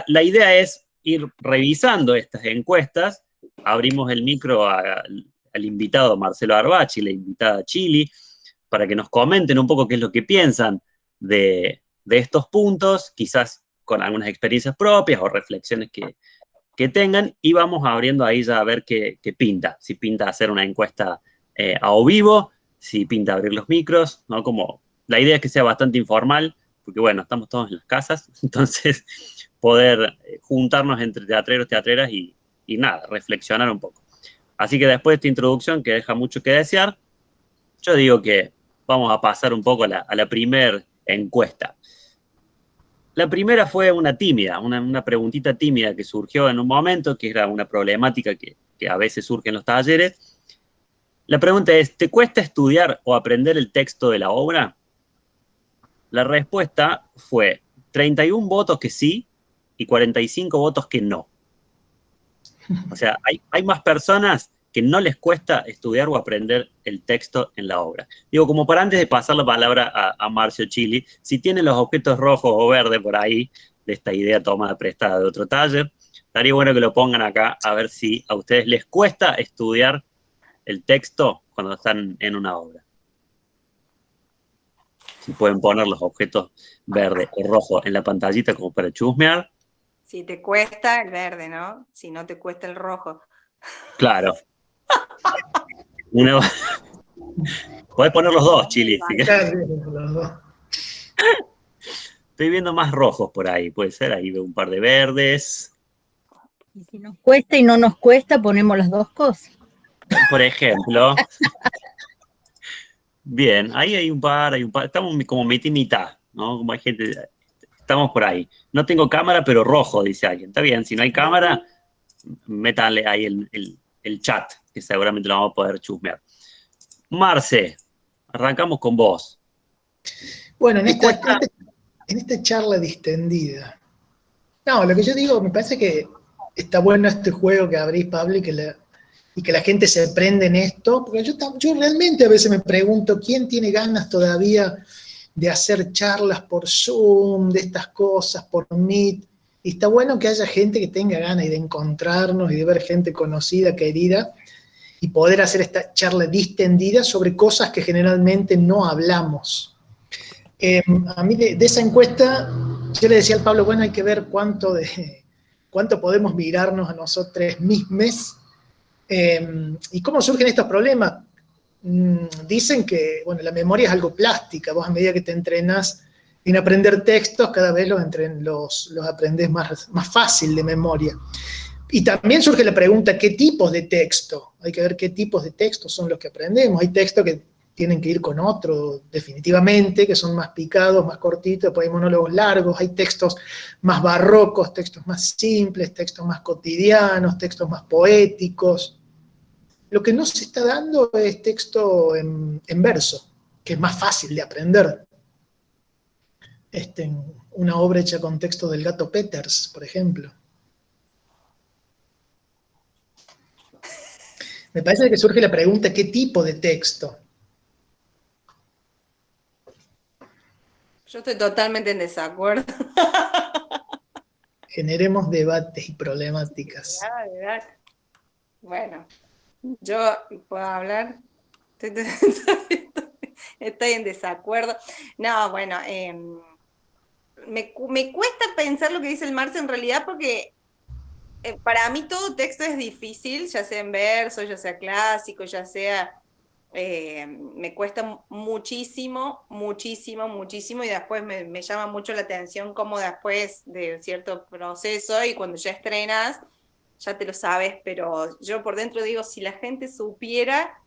La idea es ir revisando estas encuestas. Abrimos el micro al invitado Marcelo Arbachi, la invitada Chili, para que nos comenten un poco qué es lo que piensan de estos puntos, quizás con algunas experiencias propias o reflexiones que tengan, y vamos abriendo ahí ya a ver qué pinta. Si pinta hacer una encuesta a o vivo, si pinta abrir los micros, ¿no? Como la idea es que sea bastante informal, porque bueno, estamos todos en las casas, entonces poder juntarnos entre teatreros, teatreras y nada, reflexionar un poco. Así que después de esta introducción que deja mucho que desear, yo digo que vamos a pasar un poco a la primer encuesta. La primera fue una tímida, una preguntita tímida que surgió en un momento, que era una problemática que a veces surge en los talleres. La pregunta es, ¿te cuesta estudiar o aprender el texto de la obra? La respuesta fue 31 votos que sí y 45 votos que no. O sea, hay más personas que no les cuesta estudiar o aprender el texto en la obra. Digo, como para antes de pasar la palabra a Marcio Chili, si tienen los objetos rojos o verdes por ahí, de esta idea tomada prestada de otro taller, estaría bueno que lo pongan acá a ver si a ustedes les cuesta estudiar el texto cuando están en una obra. Si pueden poner los objetos verde o rojo en la pantallita como para chusmear. Si te cuesta el verde, ¿no? Si no te cuesta el rojo. Claro. Podés poner los dos, Chili. ¿Sí? Los dos. Estoy viendo más rojos por ahí, puede ser. Ahí veo un par de verdes. Y si nos cuesta y no nos cuesta, ponemos las dos cosas. Por ejemplo. Bien, ahí hay un par. Estamos como mitad y mitad, ¿no? Como hay gente. Estamos por ahí. No tengo cámara, pero rojo, dice alguien. Está bien, si no hay cámara, métanle ahí el chat, que seguramente lo vamos a poder chusmear. Marce, arrancamos con vos. Bueno, en esta charla distendida. No, lo que yo digo, me parece que está bueno este juego que abrís, Pablo, y que la gente se prende en esto, porque yo realmente a veces me pregunto quién tiene ganas todavía de hacer charlas por Zoom, de estas cosas, por Meet, y está bueno que haya gente que tenga ganas y de encontrarnos y de ver gente conocida, querida, y poder hacer esta charla distendida sobre cosas que generalmente no hablamos. A mí de esa encuesta, yo le decía al Pablo, bueno, hay que ver cuánto podemos mirarnos a nosotros mismos y cómo surgen estos problemas. Dicen que, bueno, la memoria es algo plástica, vos a medida que te entrenas en aprender textos, cada vez los aprendés más fácil de memoria. Y también surge la pregunta, ¿qué tipos de texto? Hay que ver qué tipos de textos son los que aprendemos. Hay textos que tienen que ir con otro, definitivamente, que son más picados, más cortitos, después hay monólogos largos, hay textos más barrocos, textos más simples, textos más cotidianos, textos más poéticos. Lo que no se está dando es texto en verso, que es más fácil de aprender. Una obra hecha con texto del Gato Peters, por ejemplo. Me parece que surge la pregunta, ¿qué tipo de texto? Yo estoy totalmente en desacuerdo. Generemos debates y problemáticas. Bueno, yo puedo hablar. Estoy en desacuerdo. No, bueno, me cuesta pensar lo que dice el Marce en realidad porque para mí todo texto es difícil, ya sea en verso, ya sea clásico, ya sea... me cuesta muchísimo, muchísimo, muchísimo y después me llama mucho la atención cómo después de cierto proceso y cuando ya estrenas, ya te lo sabes, pero yo por dentro digo, si la gente supiera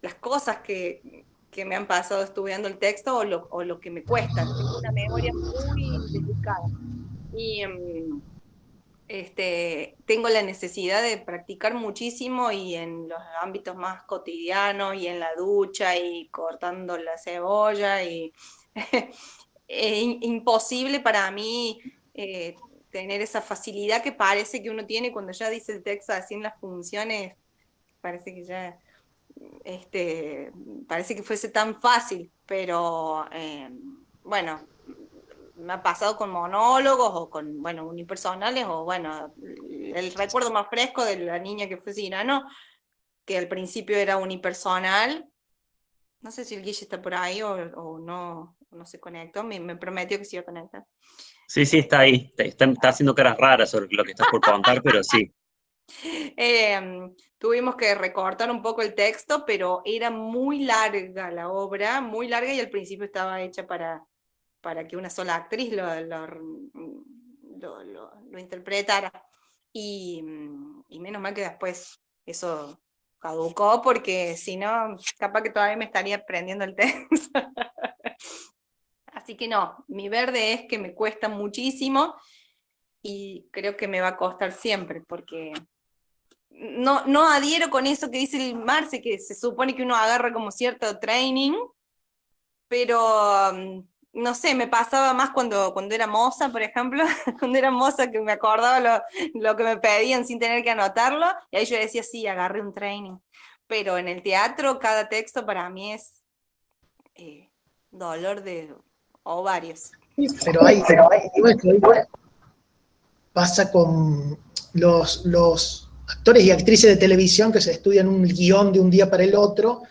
las cosas que me han pasado estudiando el texto o lo que me cuesta, tengo una memoria muy delicada y tengo la necesidad de practicar muchísimo y en los ámbitos más cotidianos y en la ducha y cortando la cebolla y es imposible para mí tener esa facilidad que parece que uno tiene cuando ya dice el texto así en las funciones, parece que ya parece que fuese tan fácil, pero bueno, me ha pasado con monólogos o con, bueno, unipersonales, o bueno, el recuerdo más fresco de la niña que fue Cyrano, que al principio era unipersonal. No sé si el Guille está por ahí o no se conectó, me prometió que se iba a conectar. Sí, sí, está ahí. Está haciendo caras raras sobre lo que estás por contar, pero sí. Tuvimos que recortar un poco el texto, pero era muy larga la obra, muy larga, y al principio estaba hecha para que una sola actriz lo interpretara. Y menos mal que después eso caducó, porque si no, capaz que todavía me estaría aprendiendo el texto. Así que no, mi verde es que me cuesta muchísimo y creo que me va a costar siempre, porque no adhiero con eso que dice el Marce, que se supone que uno agarra como cierto training, pero no sé, me pasaba más cuando era moza, por ejemplo, cuando era moza, que me acordaba lo que me pedían sin tener que anotarlo, y ahí yo decía, sí, agarré un training. Pero en el teatro cada texto para mí es dolor de ovarios. Sí, pero pasa con los actores y actrices de televisión que se estudian un guión de un día para el otro,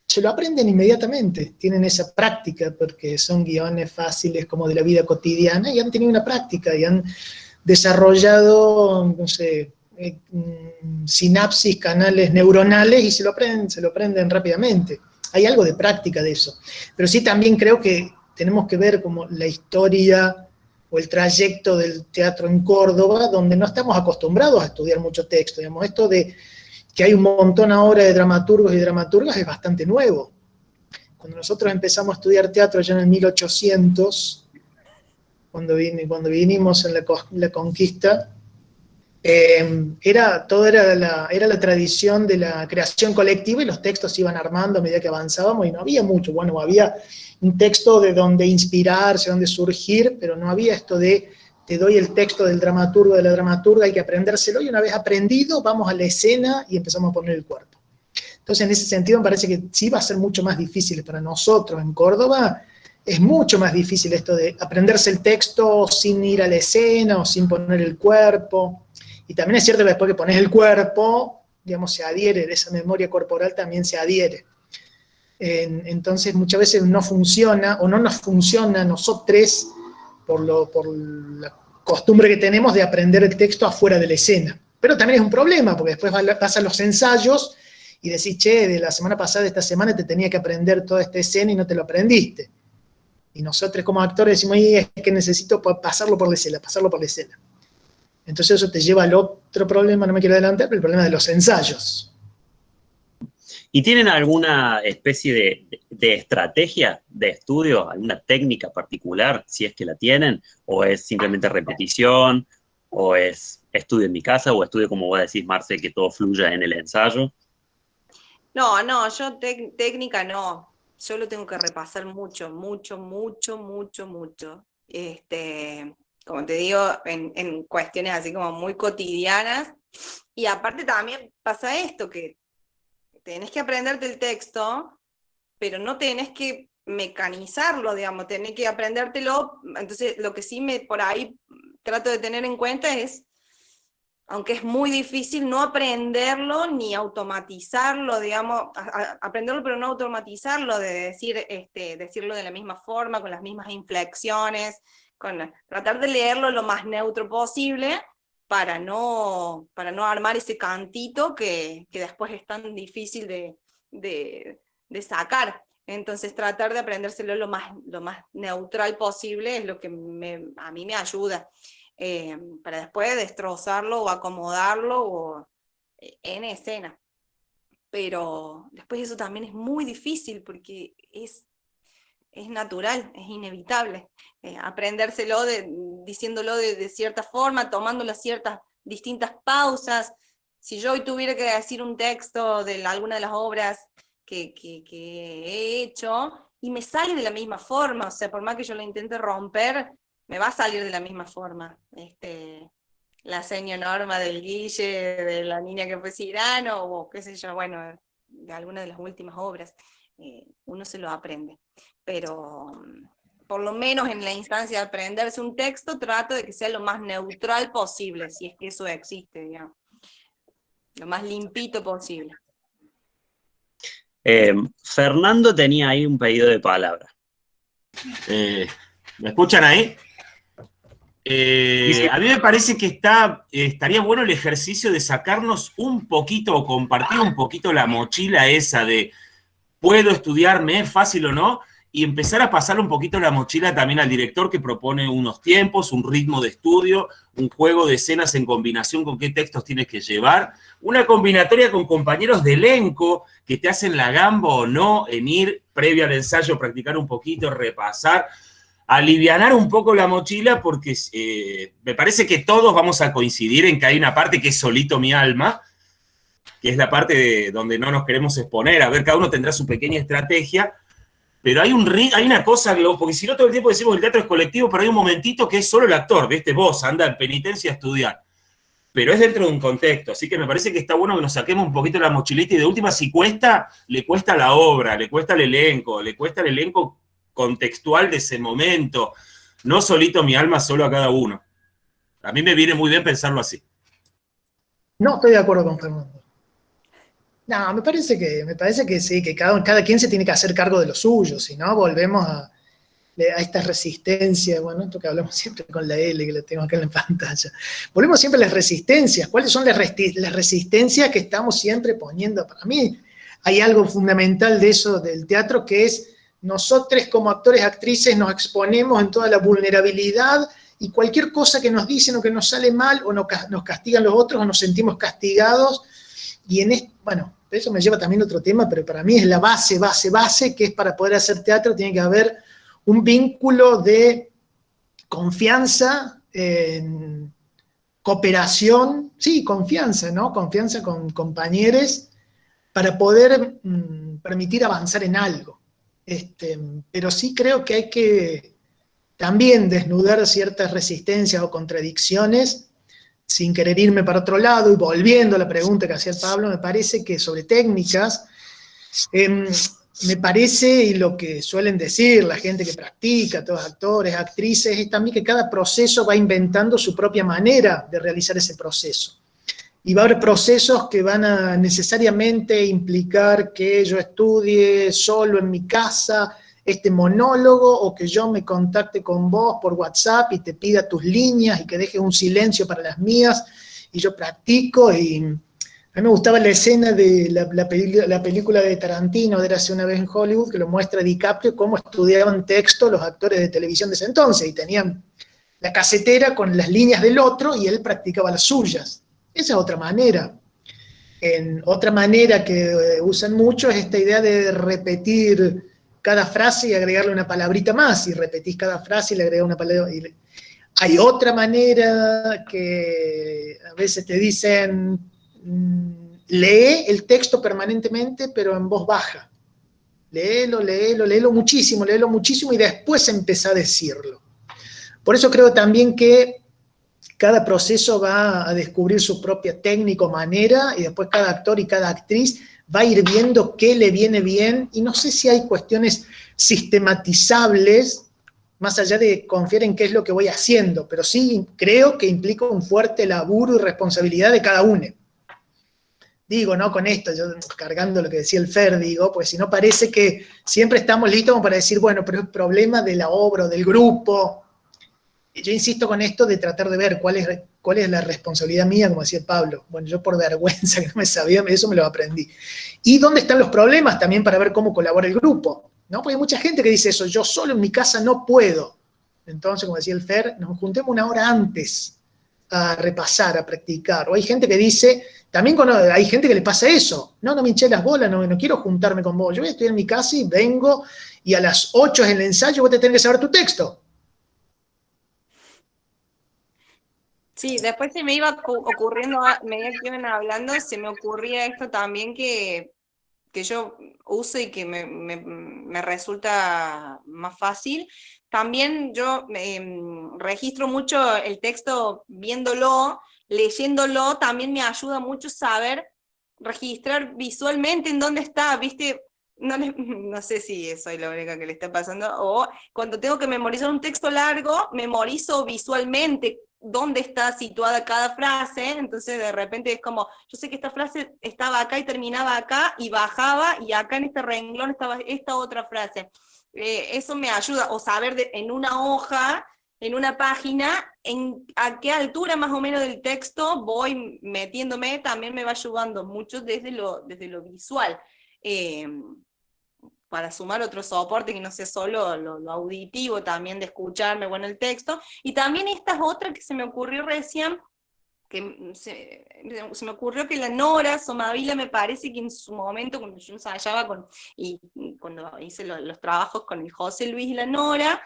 se lo aprenden inmediatamente, tienen esa práctica porque son guiones fáciles como de la vida cotidiana y han tenido una práctica y han desarrollado, no sé, sinapsis, canales neuronales y se lo aprenden rápidamente. Hay algo de práctica de eso. Pero sí también creo que tenemos que ver como la historia o el trayecto del teatro en Córdoba, donde no estamos acostumbrados a estudiar mucho texto. Digamos, esto de que hay un montón ahora de dramaturgos y dramaturgas es bastante nuevo. Cuando nosotros empezamos a estudiar teatro ya en el 1800, cuando vinimos en la conquista, era la tradición de la creación colectiva y los textos se iban armando a medida que avanzábamos y no había mucho. Bueno, había un texto de donde inspirarse, donde surgir, pero no había esto de te doy el texto del dramaturgo, de la dramaturga, hay que aprendérselo y una vez aprendido vamos a la escena y empezamos a poner el cuerpo. Entonces, en ese sentido, me parece que sí va a ser mucho más difícil para nosotros en Córdoba. Es mucho más difícil esto de aprenderse el texto sin ir a la escena o sin poner el cuerpo. Y también es cierto que después que pones el cuerpo, digamos, se adhiere, de esa memoria corporal también se adhiere. Entonces, muchas veces no funciona o no nos funciona a nosotros por la costumbre que tenemos de aprender el texto afuera de la escena. Pero también es un problema, porque después pasan los ensayos y decís, che, de la semana pasada, esta semana te tenía que aprender toda esta escena y no te lo aprendiste. Y nosotros como actores decimos, es que necesito pasarlo por la escena. Entonces eso te lleva al otro problema, no me quiero adelantar, pero el problema de los ensayos. ¿Y tienen alguna especie de estrategia de estudio, alguna técnica particular, si es que la tienen? ¿O es simplemente repetición? ¿O es estudio en mi casa? ¿O estudio, como vos decís, Marce, que todo fluya en el ensayo? No, yo técnica no. Yo lo tengo que repasar mucho. Como te digo, en cuestiones así como muy cotidianas. Y aparte también pasa esto, que tenés que aprenderte el texto, pero no tenés que mecanizarlo, digamos, tenés que aprendértelo. Entonces, lo que sí por ahí trato de tener en cuenta es, aunque es muy difícil, no aprenderlo ni automatizarlo, digamos, aprenderlo pero no automatizarlo, de decirlo de la misma forma, con las mismas inflexiones, tratar de leerlo lo más neutro posible para no armar ese cantito que después es tan difícil de sacar. Entonces tratar de aprendérselo lo más neutral posible es lo que a mí me ayuda. Para después destrozarlo o acomodarlo en escena. Pero después eso también es muy difícil porque es natural, es inevitable. Aprendérselo diciéndolo de cierta forma, tomando ciertas distintas pausas. Si yo hoy tuviera que decir un texto de alguna de las obras que he hecho, y me sale de la misma forma, o sea, por más que yo lo intente romper, me va a salir de la misma forma. La seña Norma del Guille, de la niña que fue Cyrano, o qué sé yo, bueno, de alguna de las últimas obras, uno se lo aprende. Pero por lo menos en la instancia de aprenderse un texto, trato de que sea lo más neutral posible, si es que eso existe, digamos. Lo más limpito posible. Fernando tenía ahí un pedido de palabra. ¿Me escuchan ahí? A mí me parece que estaría bueno el ejercicio de sacarnos un poquito o compartir un poquito la mochila esa de puedo estudiar, me es fácil o no, y empezar a pasarle un poquito la mochila también al director que propone unos tiempos, un ritmo de estudio, un juego de escenas en combinación con qué textos tienes que llevar, una combinatoria con compañeros de elenco que te hacen la gamba o no en ir previo al ensayo, practicar un poquito, repasar, alivianar un poco la mochila porque me parece que todos vamos a coincidir en que hay una parte que es solito mi alma, que es la parte donde no nos queremos exponer, a ver, cada uno tendrá su pequeña estrategia, pero hay una cosa, porque si no todo el tiempo decimos que el teatro es colectivo, pero hay un momentito que es solo el actor, ¿viste? Vos, anda en penitencia a estudiar. Pero es dentro de un contexto, así que me parece que está bueno que nos saquemos un poquito la mochilita y de última, si cuesta, le cuesta la obra, le cuesta el elenco contextual de ese momento, no solito mi alma, solo a cada uno. A mí me viene muy bien pensarlo así. No estoy de acuerdo con Fernando. No, me parece que sí, que cada quien se tiene que hacer cargo de lo suyo, si no volvemos a esta resistencia, bueno, esto que hablamos siempre con la L, que la tengo acá en la pantalla. Volvemos siempre a las resistencias. ¿Cuáles son las resistencias que estamos siempre poniendo? Para mí hay algo fundamental de eso del teatro, que es nosotros como actores, actrices, nos exponemos en toda la vulnerabilidad y cualquier cosa que nos dicen o que nos sale mal o nos castigan los otros o nos sentimos castigados. Y bueno, eso me lleva también a otro tema, pero para mí es la base, que es para poder hacer teatro, tiene que haber un vínculo de confianza, cooperación, sí, confianza, ¿no? Confianza con compañeros para poder permitir avanzar en algo. Pero sí creo que hay que también desnudar ciertas resistencias o contradicciones sin querer irme para otro lado y volviendo a la pregunta que hacía Pablo, me parece que sobre técnicas, me parece, y lo que suelen decir la gente que practica, todos actores, actrices, es también que cada proceso va inventando su propia manera de realizar ese proceso. Y va a haber procesos que van a necesariamente implicar que yo estudie solo en mi casa este monólogo, o que yo me contacte con vos por WhatsApp y te pida tus líneas y que dejes un silencio para las mías, y yo practico. Y a mí me gustaba la escena de la película de Tarantino, de Érase una vez en Hollywood, que lo muestra DiCaprio, cómo estudiaban texto los actores de televisión de ese entonces, y tenían la casetera con las líneas del otro, y él practicaba las suyas. Esa es otra manera. Otra manera que usan mucho es esta idea de repetir cada frase y agregarle una palabrita más, y repetís cada frase y le agregás una palabra. Hay otra manera que a veces te dicen, lee el texto permanentemente, pero en voz baja. Léelo muchísimo, y después empezá a decirlo. Por eso creo también que cada proceso va a descubrir su propia técnica o manera, y después cada actor y cada actriz va a ir viendo qué le viene bien, y no sé si hay cuestiones sistematizables, más allá de confiar en qué es lo que voy haciendo, pero sí creo que implica un fuerte laburo y responsabilidad de cada uno. Digo, ¿no? Con esto, yo cargando lo que decía el Fer, digo, pues si no parece que siempre estamos listos como para decir, bueno, pero es problema de la obra o del grupo. Yo insisto con esto de tratar de ver cuál es la responsabilidad mía, como decía Pablo. Bueno, yo por vergüenza que no me sabía, eso me lo aprendí. Y dónde están los problemas también para ver cómo colabora el grupo, ¿no? Porque hay mucha gente que dice eso, yo solo en mi casa no puedo. Entonces, como decía el Fer, nos juntemos una hora antes a repasar, a practicar. O hay gente que dice, también hay gente que le pasa eso, no me hinché las bolas, no quiero juntarme con vos, yo voy a estudiar en mi casa y vengo, y a las 8 es el ensayo, vos te tenés que saber tu texto. Sí, después se me iba ocurriendo, a medida que iban hablando, se me ocurría esto también que yo uso y que me resulta más fácil. También yo registro mucho el texto viéndolo, leyéndolo, también me ayuda mucho saber registrar visualmente en dónde está, ¿viste? no sé si soy la única que le está pasando, o cuando tengo que memorizar un texto largo, memorizo visualmente dónde está situada cada frase, entonces de repente es como, yo sé que esta frase estaba acá y terminaba acá, y bajaba, y acá en este renglón estaba esta otra frase. Eso me ayuda, o saber en una hoja, en una página, a qué altura más o menos del texto voy metiéndome, también me va ayudando mucho desde lo visual. Para sumar otro soporte que no sea solo lo auditivo, también de escucharme, bueno, el texto. Y también esta es otra que se me ocurrió recién, que se me ocurrió que la Nora Somavila me parece que en su momento, cuando yo ensayaba y cuando hice los trabajos con el José Luis y la Nora,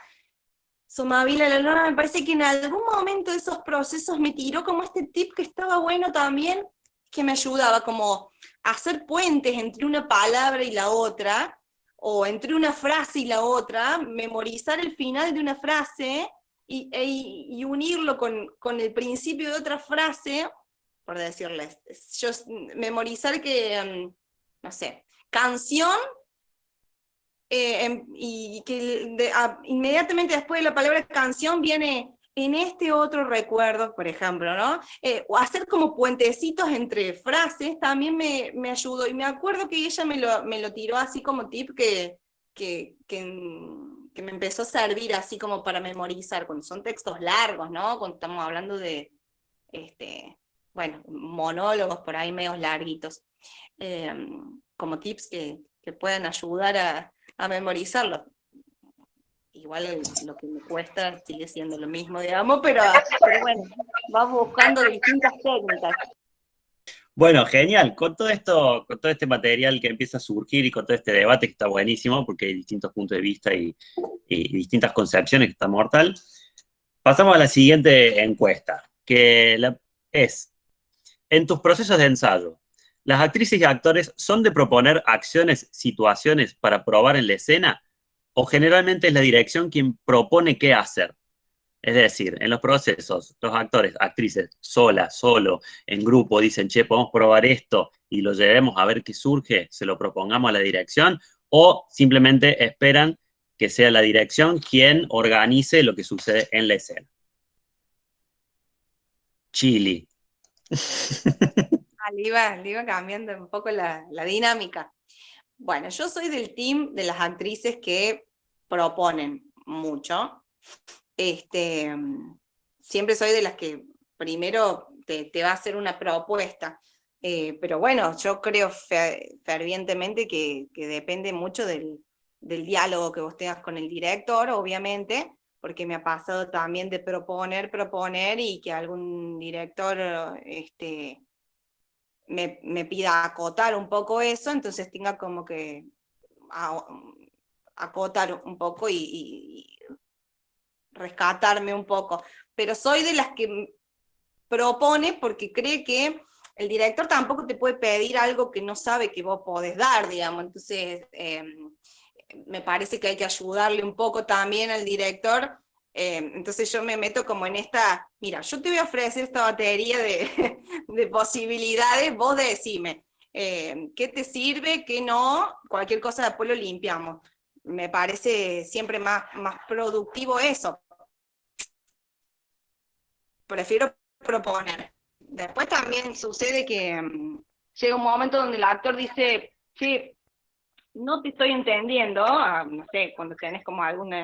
Somavila, la Nora, me parece que en algún momento de esos procesos me tiró como este tip que estaba bueno también, que me ayudaba como a hacer puentes entre una palabra y la otra, o entre una frase y la otra, memorizar el final de una frase y unirlo con el principio de otra frase, por decirles, yo memorizar que, no sé, canción, y que inmediatamente después de la palabra canción viene en este otro recuerdo, por ejemplo, ¿no? O hacer como puentecitos entre frases también me ayudó, y me acuerdo que ella me lo tiró así como tip que me empezó a servir así como para memorizar, cuando son textos largos, ¿no? Cuando estamos hablando de, bueno, monólogos por ahí medios larguitos, como tips que puedan ayudar a memorizarlo. Igual lo que me cuesta sigue siendo lo mismo, digamos, pero bueno, vas buscando distintas técnicas. Bueno, genial. Con todo esto, con todo este material que empieza a surgir y con todo este debate que está buenísimo, porque hay distintos puntos de vista y distintas concepciones que está mortal, pasamos a la siguiente encuesta, es, en tus procesos de ensayo, ¿las actrices y actores son de proponer acciones, situaciones para probar en la escena? ¿O generalmente es la dirección quien propone qué hacer? Es decir, en los procesos, los actores, actrices, sola, solo, en grupo, dicen, che, podemos probar esto y lo llevemos a ver qué surge, se lo propongamos a la dirección, o simplemente esperan que sea la dirección quien organice lo que sucede en la escena. Chili. Le iba cambiando un poco la dinámica. Bueno, yo soy del team de las actrices que proponen mucho. Siempre soy de las que primero te va a hacer una propuesta. Pero bueno, yo creo fervientemente que depende mucho del diálogo que vos tengas con el director, obviamente, porque me ha pasado también de proponer, y que algún director me pida acotar un poco eso, entonces tenga como que acotar un poco y rescatarme un poco. Pero soy de las que propone porque cree que el director tampoco te puede pedir algo que no sabe que vos podés dar, digamos. Entonces, me parece que hay que ayudarle un poco también al director. Entonces yo me meto como en esta, mira, yo te voy a ofrecer esta batería de posibilidades, vos decime, ¿qué te sirve, qué no? Cualquier cosa después lo limpiamos. Me parece siempre más productivo eso. Prefiero proponer. Después también sucede que llega un momento donde el actor dice, sí, no te estoy entendiendo, no sé, cuando tenés como algún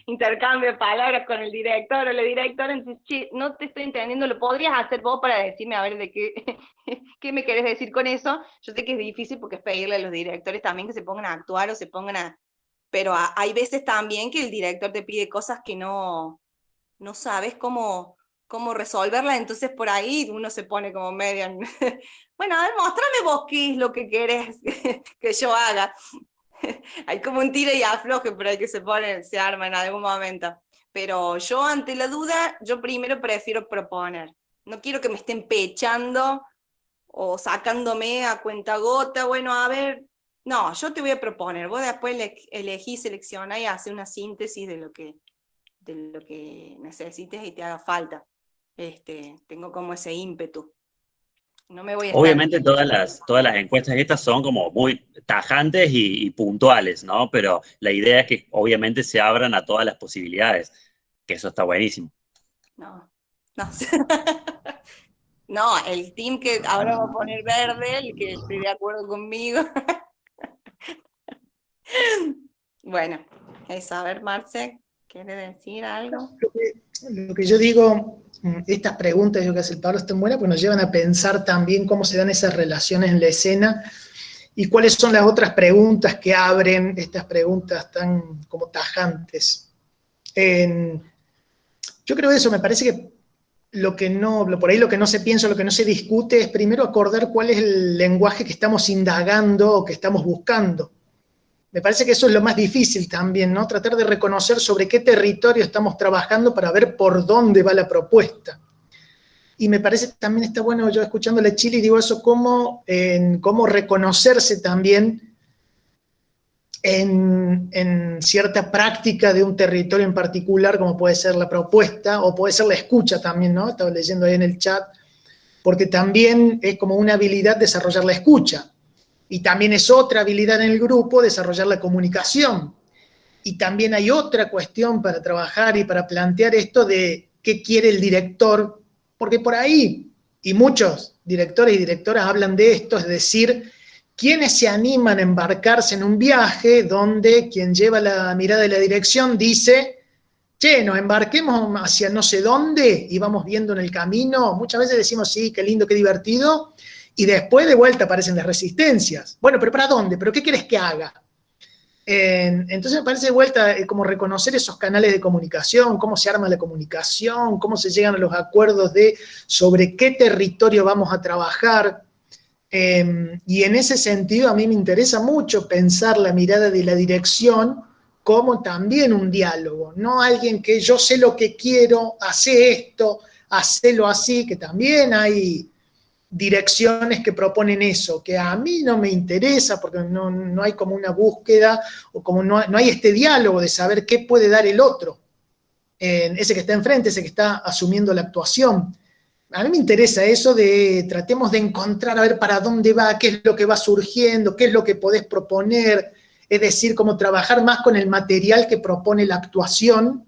intercambio de palabras con el director o la directora, entonces, sí, no te estoy entendiendo, ¿lo podrías hacer vos para decirme a ver de qué, qué me querés decir con eso? Yo sé que es difícil porque es pedirle a los directores también que se pongan a actuar o se pongan pero hay veces también que el director te pide cosas que no sabes cómo resolverlas, entonces por ahí uno se pone como medio bueno, a ver, mostrame vos qué es lo que querés que yo haga. Hay como un tire y afloje por ahí que se arma en algún momento. Pero yo ante la duda, yo primero prefiero proponer. No quiero que me estén pechando o sacándome a cuentagota, bueno, a ver, no, yo te voy a proponer, vos después elegí, selecciona y hace una síntesis de lo que necesites y te haga falta. Tengo como ese ímpetu. No me voy a estar... Obviamente todas las encuestas estas son como muy tajantes y puntuales, ¿no? Pero la idea es que obviamente se abran a todas las posibilidades, que eso está buenísimo. No, no. No, el team que ahora va a poner verde, el que esté de acuerdo conmigo. Bueno, eso, a ver, Marce, ¿quiere decir algo? Lo que yo digo, estas preguntas que hace el Pablo están buenas, pues nos llevan a pensar también cómo se dan esas relaciones en la escena y cuáles son las otras preguntas que abren estas preguntas tan como tajantes. Yo creo eso, me parece que por ahí lo que no se piensa, lo que no se discute es primero acordar cuál es el lenguaje que estamos indagando o que estamos buscando. Me parece que eso es lo más difícil también, ¿no? Tratar de reconocer sobre qué territorio estamos trabajando para ver por dónde va la propuesta. Y me parece que también está bueno, yo escuchándole a Chili, digo eso, cómo reconocerse también en cierta práctica de un territorio en particular, como puede ser la propuesta, o puede ser la escucha también, ¿no? Estaba leyendo ahí en el chat, porque también es como una habilidad desarrollar la escucha. Y también es otra habilidad en el grupo desarrollar la comunicación. Y también hay otra cuestión para trabajar y para plantear esto de qué quiere el director, porque por ahí, y muchos directores y directoras hablan de esto, es decir, quiénes se animan a embarcarse en un viaje donde quien lleva la mirada de la dirección dice, che, nos embarquemos hacia no sé dónde y vamos viendo en el camino. Muchas veces decimos, sí, qué lindo, qué divertido, y después de vuelta aparecen las resistencias. Bueno, pero ¿para dónde? ¿Pero qué querés que haga? Entonces me parece de vuelta como reconocer esos canales de comunicación, cómo se arma la comunicación, cómo se llegan a los acuerdos sobre qué territorio vamos a trabajar. Y en ese sentido a mí me interesa mucho pensar la mirada de la dirección como también un diálogo, no alguien que yo sé lo que quiero, hace esto, hacelo así, que también hay direcciones que proponen eso, que a mí no me interesa porque no hay como una búsqueda o como no hay este diálogo de saber qué puede dar el otro, ese que está enfrente, ese que está asumiendo la actuación. A mí me interesa eso de tratemos de encontrar a ver para dónde va, qué es lo que va surgiendo, qué es lo que podés proponer, es decir, como trabajar más con el material que propone la actuación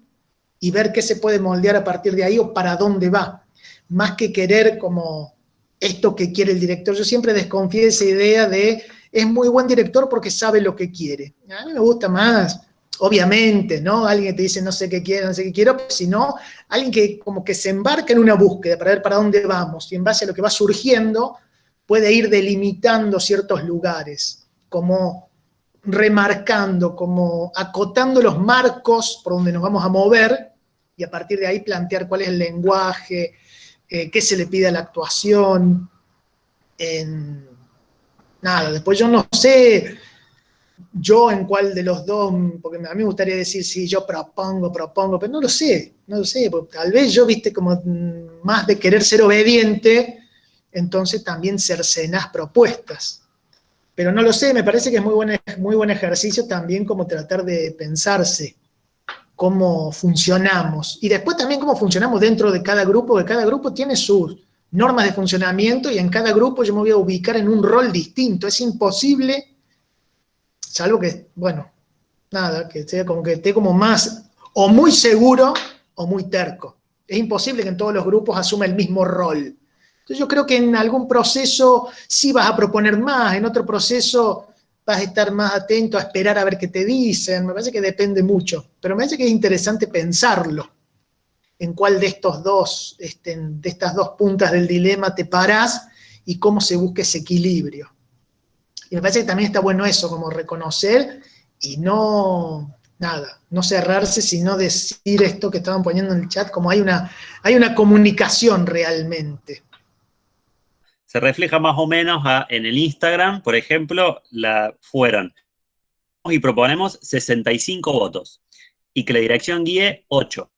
y ver qué se puede moldear a partir de ahí o para dónde va, más que querer como esto que quiere el director. Yo siempre desconfío de esa idea de es muy buen director porque sabe lo que quiere. A mí me gusta más, obviamente, ¿no? Alguien que te dice no sé qué quiero, no sé qué quiero, sino alguien que como que se embarca en una búsqueda para ver para dónde vamos y en base a lo que va surgiendo puede ir delimitando ciertos lugares, como remarcando, como acotando los marcos por donde nos vamos a mover y a partir de ahí plantear cuál es el lenguaje, qué se le pide a la actuación. Nada, después yo no sé yo en cuál de los dos, porque a mí me gustaría decir si yo propongo, pero no lo sé, porque tal vez yo, viste, como más de querer ser obediente, entonces también cercenás propuestas. Pero no lo sé, me parece que es muy buen ejercicio también como tratar de pensarse cómo funcionamos. Y después también cómo funcionamos dentro de cada grupo, que cada grupo tiene sus normas de funcionamiento y en cada grupo yo me voy a ubicar en un rol distinto. Es imposible, salvo que, bueno, nada, que sea como que esté como más o muy seguro o muy terco. Es imposible que en todos los grupos asuma el mismo rol. Entonces yo creo que en algún proceso sí vas a proponer más, en otro proceso vas a estar más atento a esperar a ver qué te dicen. Me parece que depende mucho, pero me parece que es interesante pensarlo, en cuál de estos dos, de estas dos puntas del dilema te parás y cómo se busca ese equilibrio. Y me parece que también está bueno eso, como reconocer y no cerrarse, sino decir esto que estaban poniendo en el chat, como hay una comunicación realmente. Se refleja más o menos en el Instagram, por ejemplo, fueron y proponemos 65 votos y que la dirección guíe 8.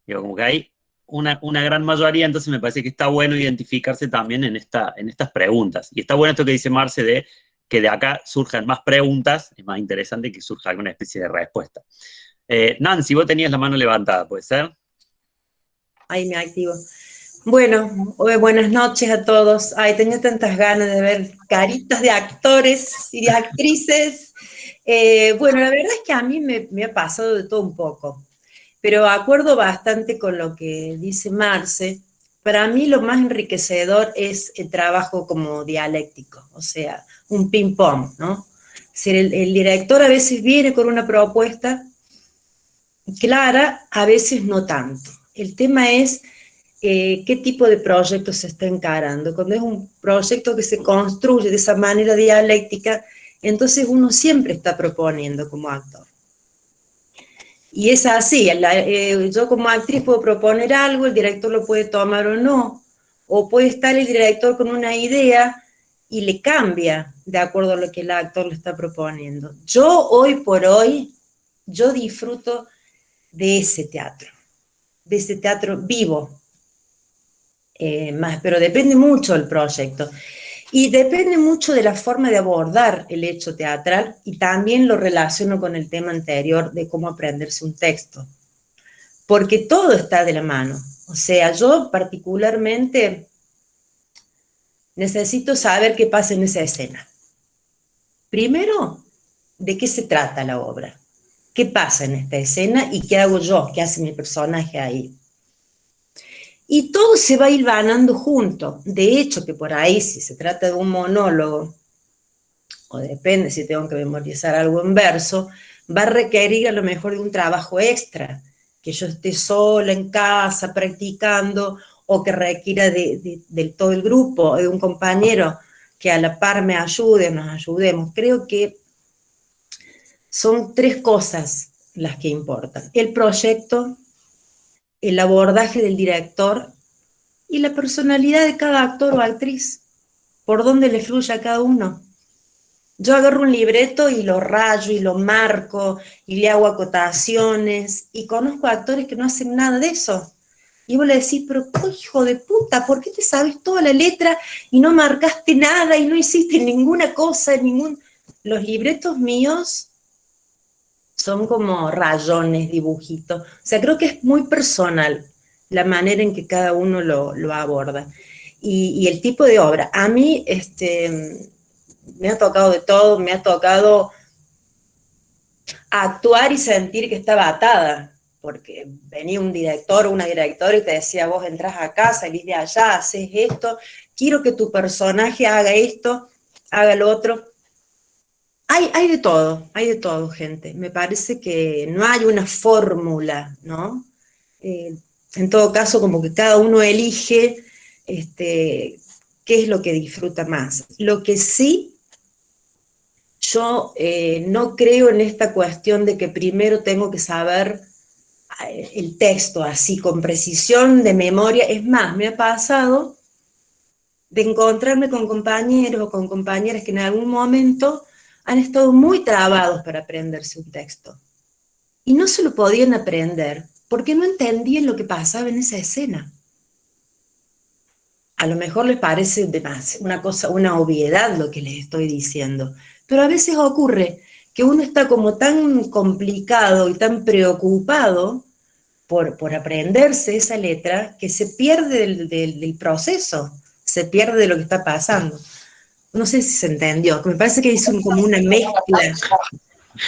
Digo, como que hay una gran mayoría, entonces me parece que está bueno identificarse también en estas preguntas. Y está bueno esto que dice Marce de que de acá surjan más preguntas, es más interesante que surja alguna especie de respuesta. Nancy, vos tenías la mano levantada, ¿puede ser? Ahí me activo. Bueno, buenas noches a todos. Ay, tenía tantas ganas de ver caritas de actores y de actrices. Bueno, la verdad es que a mí me ha pasado de todo un poco, pero acuerdo bastante con lo que dice Marce. Para mí lo más enriquecedor es el trabajo como dialéctico, o sea, un ping-pong, ¿no? Es decir, el director a veces viene con una propuesta clara, a veces no tanto. El tema es qué tipo de proyecto se está encarando. Cuando es un proyecto que se construye de esa manera dialéctica, entonces uno siempre está proponiendo como actor. Y es así, yo como actriz puedo proponer algo, el director lo puede tomar o no, o puede estar el director con una idea y le cambia de acuerdo a lo que el actor le está proponiendo. Yo hoy por hoy, yo disfruto de ese teatro vivo, pero depende mucho del proyecto. Y depende mucho de la forma de abordar el hecho teatral y también lo relaciono con el tema anterior de cómo aprenderse un texto. Porque todo está de la mano. O sea, yo particularmente necesito saber qué pasa en esa escena. Primero, ¿de qué se trata la obra? ¿Qué pasa en esta escena y qué hago yo? ¿Qué hace mi personaje ahí? Y todo se va hilvanando junto. De hecho, que por ahí, si se trata de un monólogo, o depende si tengo que memorizar algo en verso, va a requerir a lo mejor de un trabajo extra, que yo esté sola en casa practicando, o que requiera de todo el grupo, de un compañero que a la par me ayude, nos ayudemos. Creo que son tres cosas las que importan: el proyecto, el abordaje del director y la personalidad de cada actor o actriz, por dónde le fluye a cada uno. Yo agarro un libreto y lo rayo y lo marco y le hago acotaciones y conozco actores que no hacen nada de eso. Y vos le decís, pero hijo de puta, ¿por qué te sabes toda la letra y no marcaste nada y no hiciste ninguna cosa, Los libretos míos son como rayones, dibujitos. O sea, creo que es muy personal la manera en que cada uno lo aborda. Y el tipo de obra. A mí, me ha tocado de todo, me ha tocado actuar y sentir que estaba atada, porque venía un director o una directora y te decía, vos entras acá, salís de allá, haces esto, quiero que tu personaje haga esto, haga lo otro. Hay de todo, gente. Me parece que no hay una fórmula, ¿no? En todo caso, como que cada uno elige qué es lo que disfruta más. Lo que sí, yo no creo en esta cuestión de que primero tengo que saber el texto así con precisión de memoria. Es más, me ha pasado de encontrarme con compañeros o con compañeras que en algún momento han estado muy trabados para aprenderse un texto. Y no se lo podían aprender porque no entendían lo que pasaba en esa escena. A lo mejor les parece una obviedad lo que les estoy diciendo, pero a veces ocurre que uno está como tan complicado y tan preocupado por aprenderse esa letra que se pierde del proceso, se pierde de lo que está pasando. No sé si se entendió, me parece que es como una mezcla,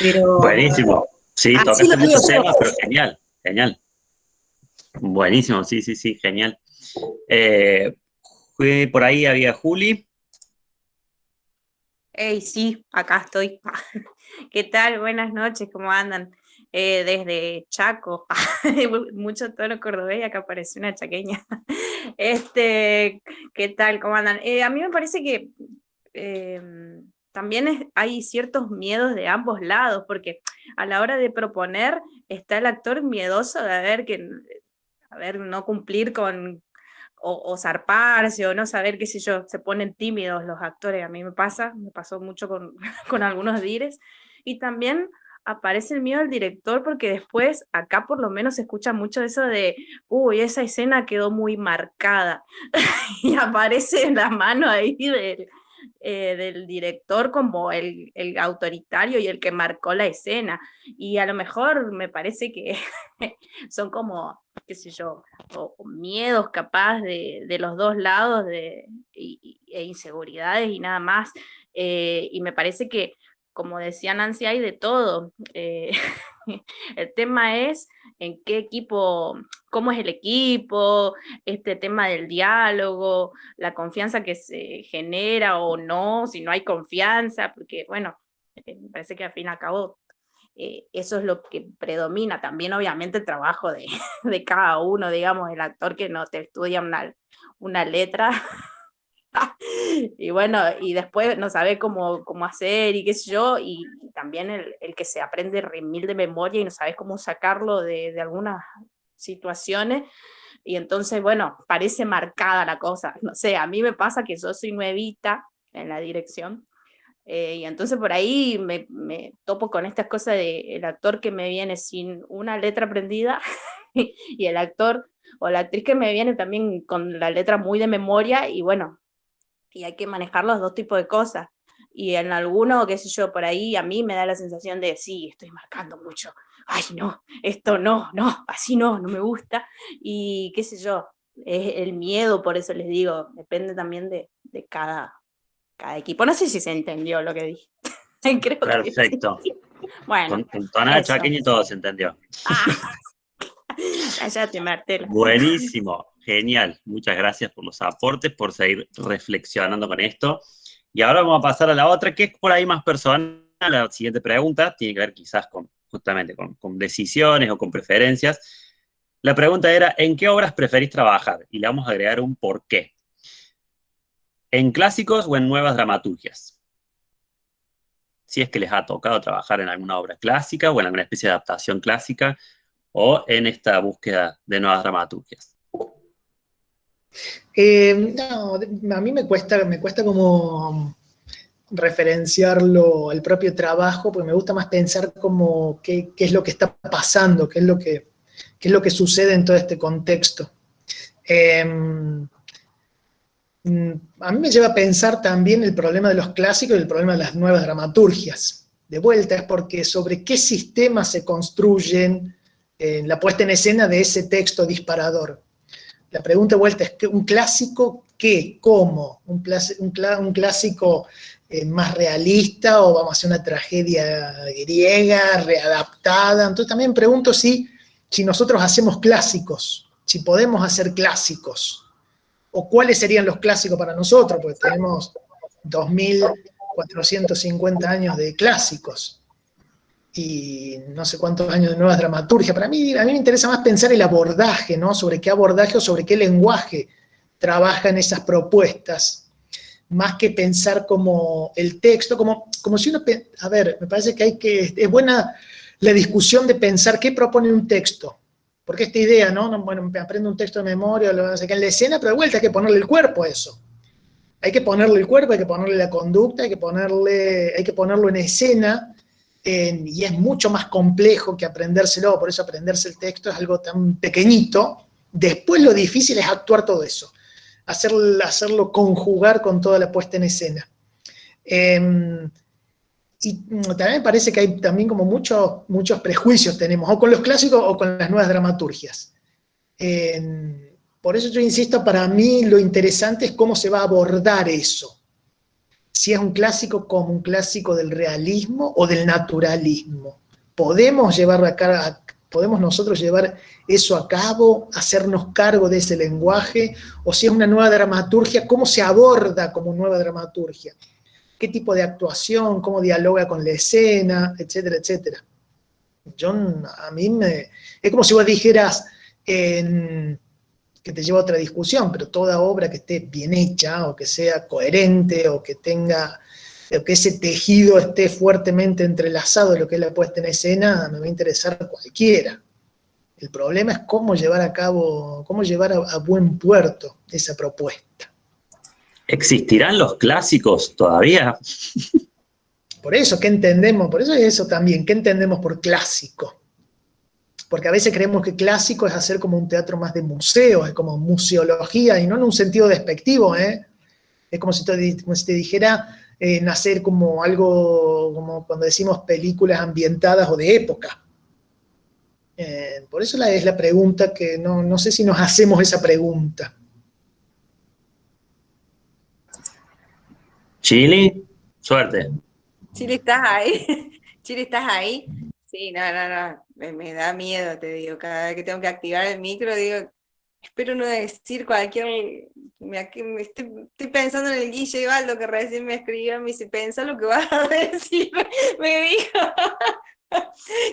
pero... Buenísimo. Sí, tocaste muchos temas, pero genial, genial. Buenísimo, sí, genial. Por ahí había Juli. Hey, sí, acá estoy. ¿Qué tal? Buenas noches, ¿cómo andan? Desde Chaco, mucho tono cordobés y acá apareció una chaqueña. ¿Qué tal? ¿Cómo andan? A mí me parece que también hay ciertos miedos de ambos lados, porque a la hora de proponer está el actor miedoso de no cumplir con, o zarparse, o no saber, qué sé yo, se ponen tímidos los actores. A mí me pasó mucho con, con algunos dires, y también aparece el miedo del director, porque después acá por lo menos se escucha mucho eso de, uy, esa escena quedó muy marcada, y aparece la mano ahí del director como el autoritario y el que marcó la escena, y a lo mejor me parece que son como, qué sé yo, o miedos capaz de los dos lados e inseguridades y nada más. Y me parece que, como decía Nancy, hay de todo. El tema es en qué equipo, cómo es el equipo, este tema del diálogo, la confianza que se genera o no, si no hay confianza, porque bueno, me parece que al fin y al cabo eso es lo que predomina. También obviamente el trabajo de cada uno, digamos, el actor que no te estudia una letra. Y bueno, y después no sabe cómo hacer y qué sé yo, y también el que se aprende remil de memoria y no sabes cómo sacarlo de algunas situaciones, y entonces, bueno, parece marcada la cosa. No sé, a mí me pasa que yo soy nuevita en la dirección, y entonces por ahí me topo con estas cosas de el actor que me viene sin una letra aprendida y el actor o la actriz que me viene también con la letra muy de memoria, y bueno, y hay que manejar los dos tipos de cosas. Y en alguno, qué sé yo, por ahí a mí me da la sensación de, sí, estoy marcando mucho. Ay, no, esto no, así no me gusta. Y qué sé yo, es el miedo, por eso les digo, depende también de cada equipo. No sé si se entendió lo que dije. Creo Perfecto. que sí. Bueno, Con tonada eso. chaqueña y todo se entendió. Cállate, Martela. Buenísimo, genial. Muchas gracias por los aportes, por seguir reflexionando con esto. Y ahora vamos a pasar a la otra, que es por ahí más personal. La siguiente pregunta tiene que ver quizás justamente con decisiones o con preferencias. La pregunta era, ¿en qué obras preferís trabajar? Y le vamos a agregar un por qué. ¿En clásicos o en nuevas dramaturgias? Si es que les ha tocado trabajar en alguna obra clásica o en alguna especie de adaptación clásica, o en esta búsqueda de nuevas dramaturgias. No, a mí me cuesta como referenciarlo al propio trabajo, porque me gusta más pensar como qué es lo que está pasando, qué es lo que sucede en todo este contexto. A mí me lleva a pensar también el problema de los clásicos y el problema de las nuevas dramaturgias. De vuelta, es porque sobre qué sistemas se construyen la puesta en escena de ese texto disparador. La pregunta de vuelta es, ¿un clásico qué? ¿Cómo? ¿Un clásico más realista o vamos a hacer una tragedia griega readaptada? Entonces también pregunto si nosotros hacemos clásicos, si podemos hacer clásicos, o cuáles serían los clásicos para nosotros, porque tenemos 2450 años de clásicos y no sé cuántos años de nuevas dramaturgias. A mí me interesa más pensar el abordaje, ¿no? Sobre qué abordaje o sobre qué lenguaje trabajan esas propuestas, más que pensar como el texto, como si uno... A ver, me parece que es buena la discusión de pensar qué propone un texto, porque esta idea, ¿no? Bueno, me aprendo un texto de memoria, lo van a sacar en la escena, pero de vuelta hay que ponerle el cuerpo a eso. Hay que ponerle el cuerpo, hay que ponerle la conducta, hay que ponerlo en escena, y es mucho más complejo que aprendérselo, por eso aprenderse el texto es algo tan pequeñito. Después lo difícil es actuar todo eso, hacerlo conjugar con toda la puesta en escena. Y también me parece que hay también como muchos prejuicios tenemos, o con los clásicos o con las nuevas dramaturgias. Por eso yo insisto, para mí lo interesante es cómo se va a abordar eso. Si es un clásico como un clásico del realismo o del naturalismo. ¿Podemos nosotros llevar eso a cabo, hacernos cargo de ese lenguaje? O si es una nueva dramaturgia, ¿cómo se aborda como nueva dramaturgia? ¿Qué tipo de actuación? ¿Cómo dialoga con la escena? Etcétera, etcétera. Es como si vos dijeras, que te lleva a otra discusión, pero toda obra que esté bien hecha, o que sea coherente, o que ese tejido esté fuertemente entrelazado en lo que es la puesta en escena, me va a interesar cualquiera. El problema es cómo llevar a buen puerto esa propuesta. ¿Existirán los clásicos todavía? Por eso, ¿qué entendemos? Por eso es eso también, ¿qué entendemos por clásico? Porque a veces creemos que clásico es hacer como un teatro más de museo, es como museología, y no en un sentido despectivo, ¿eh? Es como si te dijera nacer como algo, como cuando decimos películas ambientadas o de época. bien. Por eso es la pregunta que no sé si nos hacemos esa pregunta. Chili, suerte. Chile, ¿estás ahí? Chile, ¿estás ahí? Sí, no. Me da miedo, te digo. Cada vez que tengo que activar el micro, digo, espero no decir cualquier. Estoy pensando en el Guille Baldo que recién me escribió, me dice, pensa lo que vas a decir. Me dijo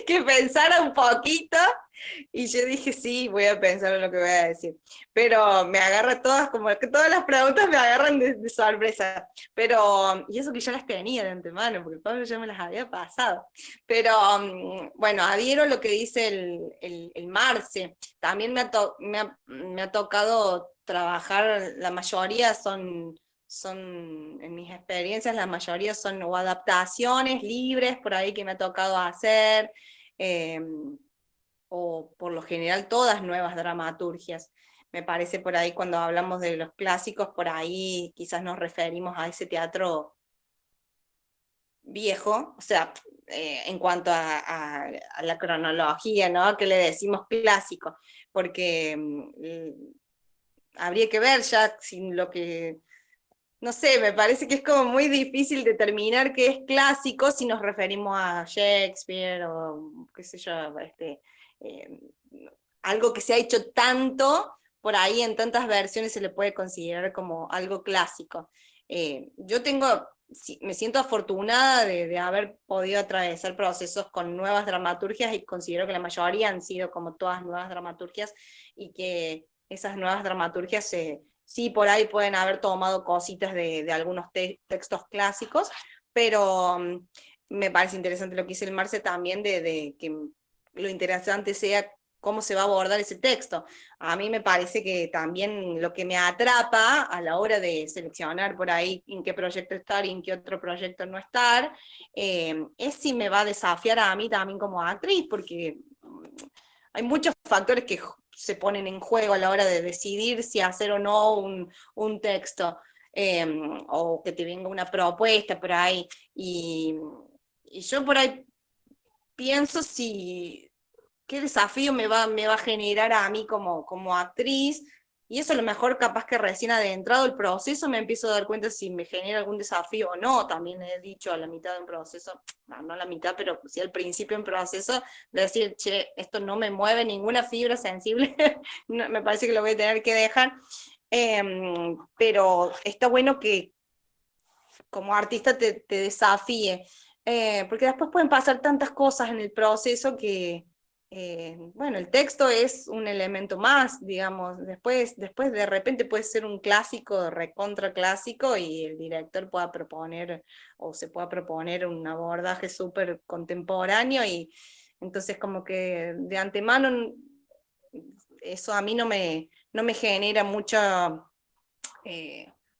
que pensara un poquito, y yo dije, sí, voy a pensar en lo que voy a decir. Pero me agarra todas, como que todas las preguntas me agarran de sorpresa. Pero, y eso que ya las tenía de antemano, porque Pablo ya me las había pasado. Pero, bueno, adhiero a lo que dice el Marce. También me ha tocado trabajar, la mayoría son, en mis experiencias, la mayoría son o adaptaciones libres por ahí que me ha tocado hacer, o por lo general todas nuevas dramaturgias. Me parece por ahí cuando hablamos de los clásicos, por ahí quizás nos referimos a ese teatro viejo, o sea, en cuanto a la cronología, ¿no? Que le decimos clásico, porque habría que ver ya sin lo que. No sé, me parece que es como muy difícil determinar qué es clásico si nos referimos a Shakespeare o qué sé yo, algo que se ha hecho tanto, por ahí en tantas versiones se le puede considerar como algo clásico. Yo me siento afortunada de haber podido atravesar procesos con nuevas dramaturgias y considero que la mayoría han sido como todas nuevas dramaturgias y que esas nuevas dramaturgias sí, por ahí pueden haber tomado cositas de algunos textos clásicos, pero me parece interesante lo que dice el Marce también de que lo interesante sea cómo se va a abordar ese texto. A mí me parece que también lo que me atrapa a la hora de seleccionar por ahí en qué proyecto estar y en qué otro proyecto no estar, es si me va a desafiar a mí también como actriz, porque hay muchos factores que se ponen en juego a la hora de decidir si hacer o no un texto, o que te venga una propuesta por ahí, y yo por ahí pienso qué desafío me va a generar a mí como actriz, y eso a lo mejor capaz que recién adentrado el proceso me empiezo a dar cuenta si me genera algún desafío o no. También he dicho a la mitad de un proceso, no a la mitad, pero sí al principio de un proceso, de decir, che, esto no me mueve ninguna fibra sensible, no, me parece que lo voy a tener que dejar, pero está bueno que como artista te desafíe, porque después pueden pasar tantas cosas en el proceso que, bueno, el texto es un elemento más, digamos, después de repente puede ser un clásico, recontra clásico, y el director pueda proponer, o se pueda proponer un abordaje súper contemporáneo, y entonces como que de antemano eso a mí no me genera mucho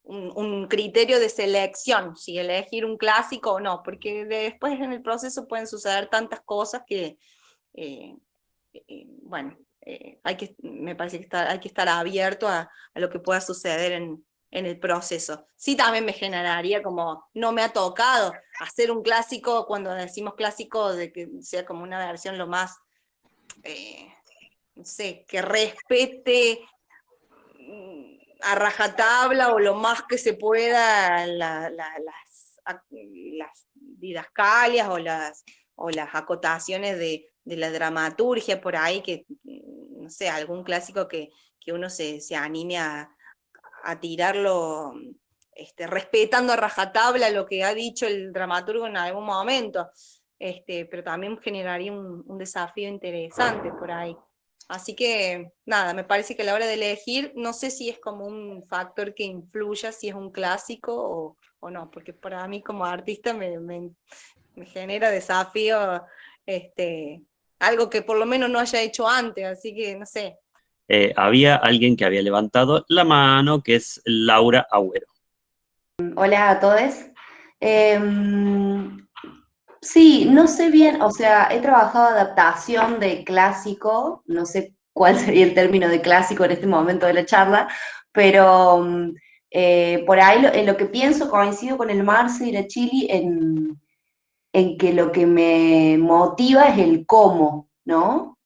un criterio de selección, si elegir un clásico o no, porque después en el proceso pueden suceder tantas cosas que bueno, me parece que hay que estar abierto a lo que pueda suceder en el proceso. Sí, también me generaría como, no me ha tocado hacer un clásico, cuando decimos clásico, de que sea como una versión lo más, no sé, que respete a rajatabla o lo más que se pueda las didascalias o las acotaciones de la dramaturgia por ahí, que no sé, algún clásico que uno se anime a tirarlo, respetando a rajatabla lo que ha dicho el dramaturgo en algún momento, pero también generaría un desafío interesante por ahí. Así que, nada, me parece que a la hora de elegir, no sé si es como un factor que influya si es un clásico o no, porque para mí como artista me genera desafío, algo que por lo menos no haya hecho antes, así que no sé. Había alguien que había levantado la mano, que es Laura Agüero. Hola a todos. Sí, no sé bien, o sea, he trabajado adaptación de clásico, no sé cuál sería el término de clásico en este momento de la charla, pero por ahí en lo que pienso coincido con el Marce y la Chili en que lo que me motiva es el cómo, ¿no?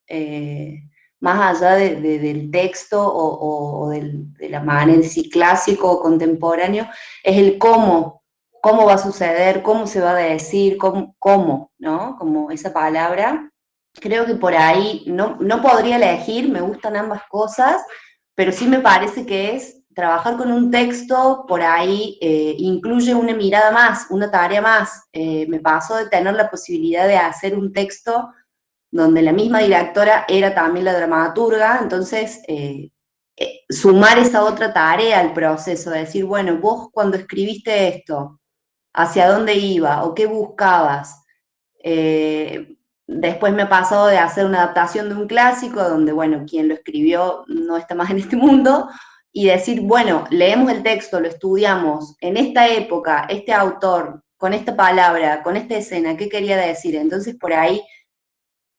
más allá del texto o de la manera, si clásico o contemporáneo, es el cómo va a suceder, cómo se va a decir, cómo, ¿no? Como esa palabra. Creo que por ahí no podría elegir, me gustan ambas cosas, pero sí me parece que es trabajar con un texto, por ahí incluye una mirada más, una tarea más. Me pasó de tener la posibilidad de hacer un texto donde la misma directora era también la dramaturga, entonces sumar esa otra tarea al proceso, de decir, bueno, vos cuando escribiste esto, ¿hacia dónde iba o qué buscabas? Después me ha pasado de hacer una adaptación de un clásico, donde, bueno, quien lo escribió no está más en este mundo, y decir, bueno, leemos el texto, lo estudiamos, en esta época, este autor, con esta palabra, con esta escena, ¿qué quería decir? Entonces, por ahí,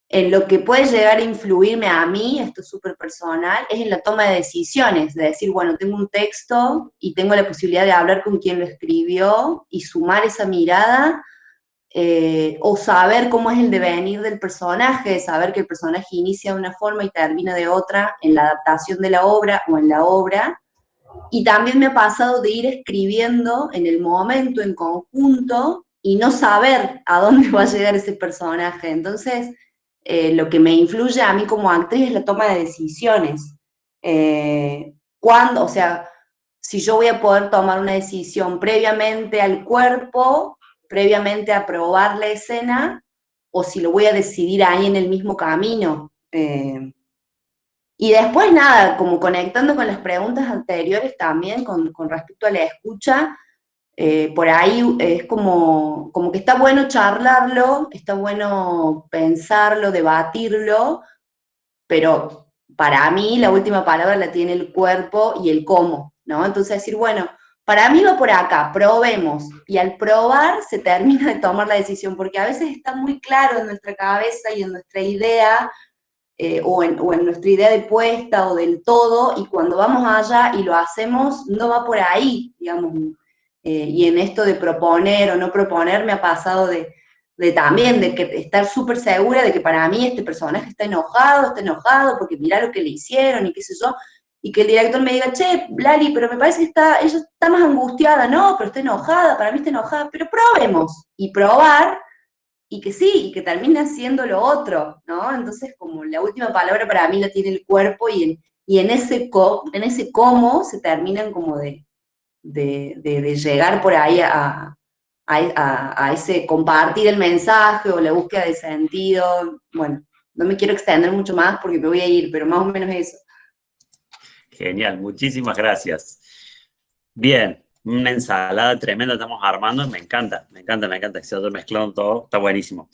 en lo que puede llegar a influirme a mí, esto es súper personal, es en la toma de decisiones, de decir, bueno, tengo un texto y tengo la posibilidad de hablar con quien lo escribió y sumar esa mirada, o saber cómo es el devenir del personaje, saber que el personaje inicia de una forma y termina de otra en la adaptación de la obra o en la obra. Y también me ha pasado de ir escribiendo en el momento, en conjunto, y no saber a dónde va a llegar ese personaje. Entonces, lo que me influye a mí como actriz es la toma de decisiones. Cuándo, o sea, si yo voy a poder tomar una decisión previamente al cuerpo, previamente a probar la escena, o si lo voy a decidir ahí en el mismo camino. Y después nada, como conectando con las preguntas anteriores también, con respecto a la escucha, por ahí es como que está bueno charlarlo, está bueno pensarlo, debatirlo, pero para mí la última palabra la tiene el cuerpo y el cómo, ¿no? Entonces decir, bueno, para mí va por acá, probemos, y al probar se termina de tomar la decisión, porque a veces está muy claro en nuestra cabeza y en nuestra idea, o en nuestra idea de puesta o del todo, y cuando vamos allá y lo hacemos, no va por ahí, digamos. Y en esto de proponer o no proponer me ha pasado de también, de que estar súper segura de que para mí este personaje está enojado porque mirá lo que le hicieron y qué sé yo, y que el director me diga, che, Lali, pero me parece que ella está más angustiada, no, pero está enojada, para mí está enojada, pero probemos, y probar, y que sí, y que termina siendo lo otro, ¿no? Entonces, como la última palabra para mí la tiene el cuerpo, y en ese cómo se terminan como de llegar por ahí a ese compartir el mensaje o la búsqueda de sentido. Bueno, no me quiero extender mucho más porque me voy a ir, pero más o menos eso. Genial, muchísimas gracias. Bien, una ensalada tremenda estamos armando, me encanta que se vaya mezclando todo, está buenísimo.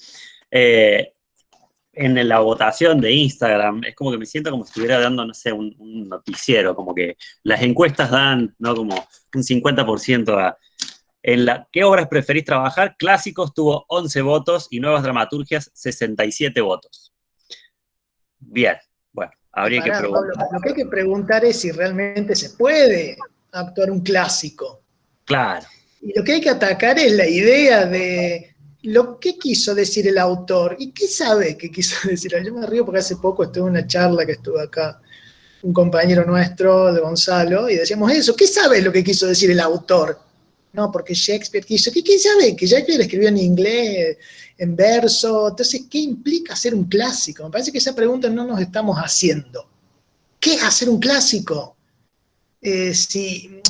En la votación de Instagram, es como que me siento como si estuviera dando, no sé, un noticiero, como que las encuestas dan, ¿no? Como un 50% ¿qué obras preferís trabajar? Clásicos tuvo 11 votos y nuevas dramaturgias 67 votos. Bien, bueno, habría que preguntar. Pablo, lo que hay que preguntar es si realmente se puede actuar un clásico. Claro. Y lo que hay que atacar es la idea de lo que quiso decir el autor. ¿Y qué sabe que quiso decir? Yo me río porque hace poco estuve en una charla que estuvo acá un compañero nuestro, de Gonzalo, y decíamos eso. ¿Qué sabe lo que quiso decir el autor? No, porque Shakespeare quiso. ¿Qué sabe? Que Shakespeare escribió en inglés, en verso. Entonces, ¿qué implica hacer un clásico? Me parece que esa pregunta no nos estamos haciendo. ¿Qué es hacer un clásico?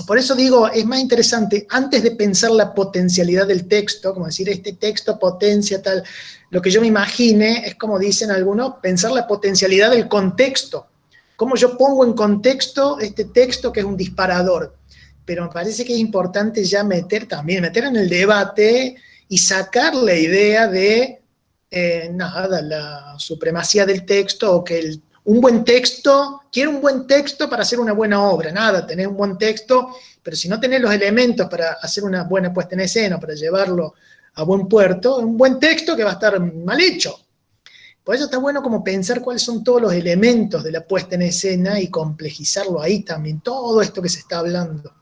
Por eso digo, es más interesante, antes de pensar la potencialidad del texto, como decir, este texto potencia tal, lo que yo me imagine es, como dicen algunos, pensar la potencialidad del contexto. Cómo yo pongo en contexto este texto que es un disparador. Pero me parece que es importante ya meter en el debate y sacar la idea de, la supremacía del texto, o que un buen texto, quiero un buen texto para hacer una buena obra, tener un buen texto, pero si no tenés los elementos para hacer una buena puesta en escena, para llevarlo a buen puerto, un buen texto que va a estar mal hecho. Por eso está bueno como pensar cuáles son todos los elementos de la puesta en escena y complejizarlo ahí también, todo esto que se está hablando.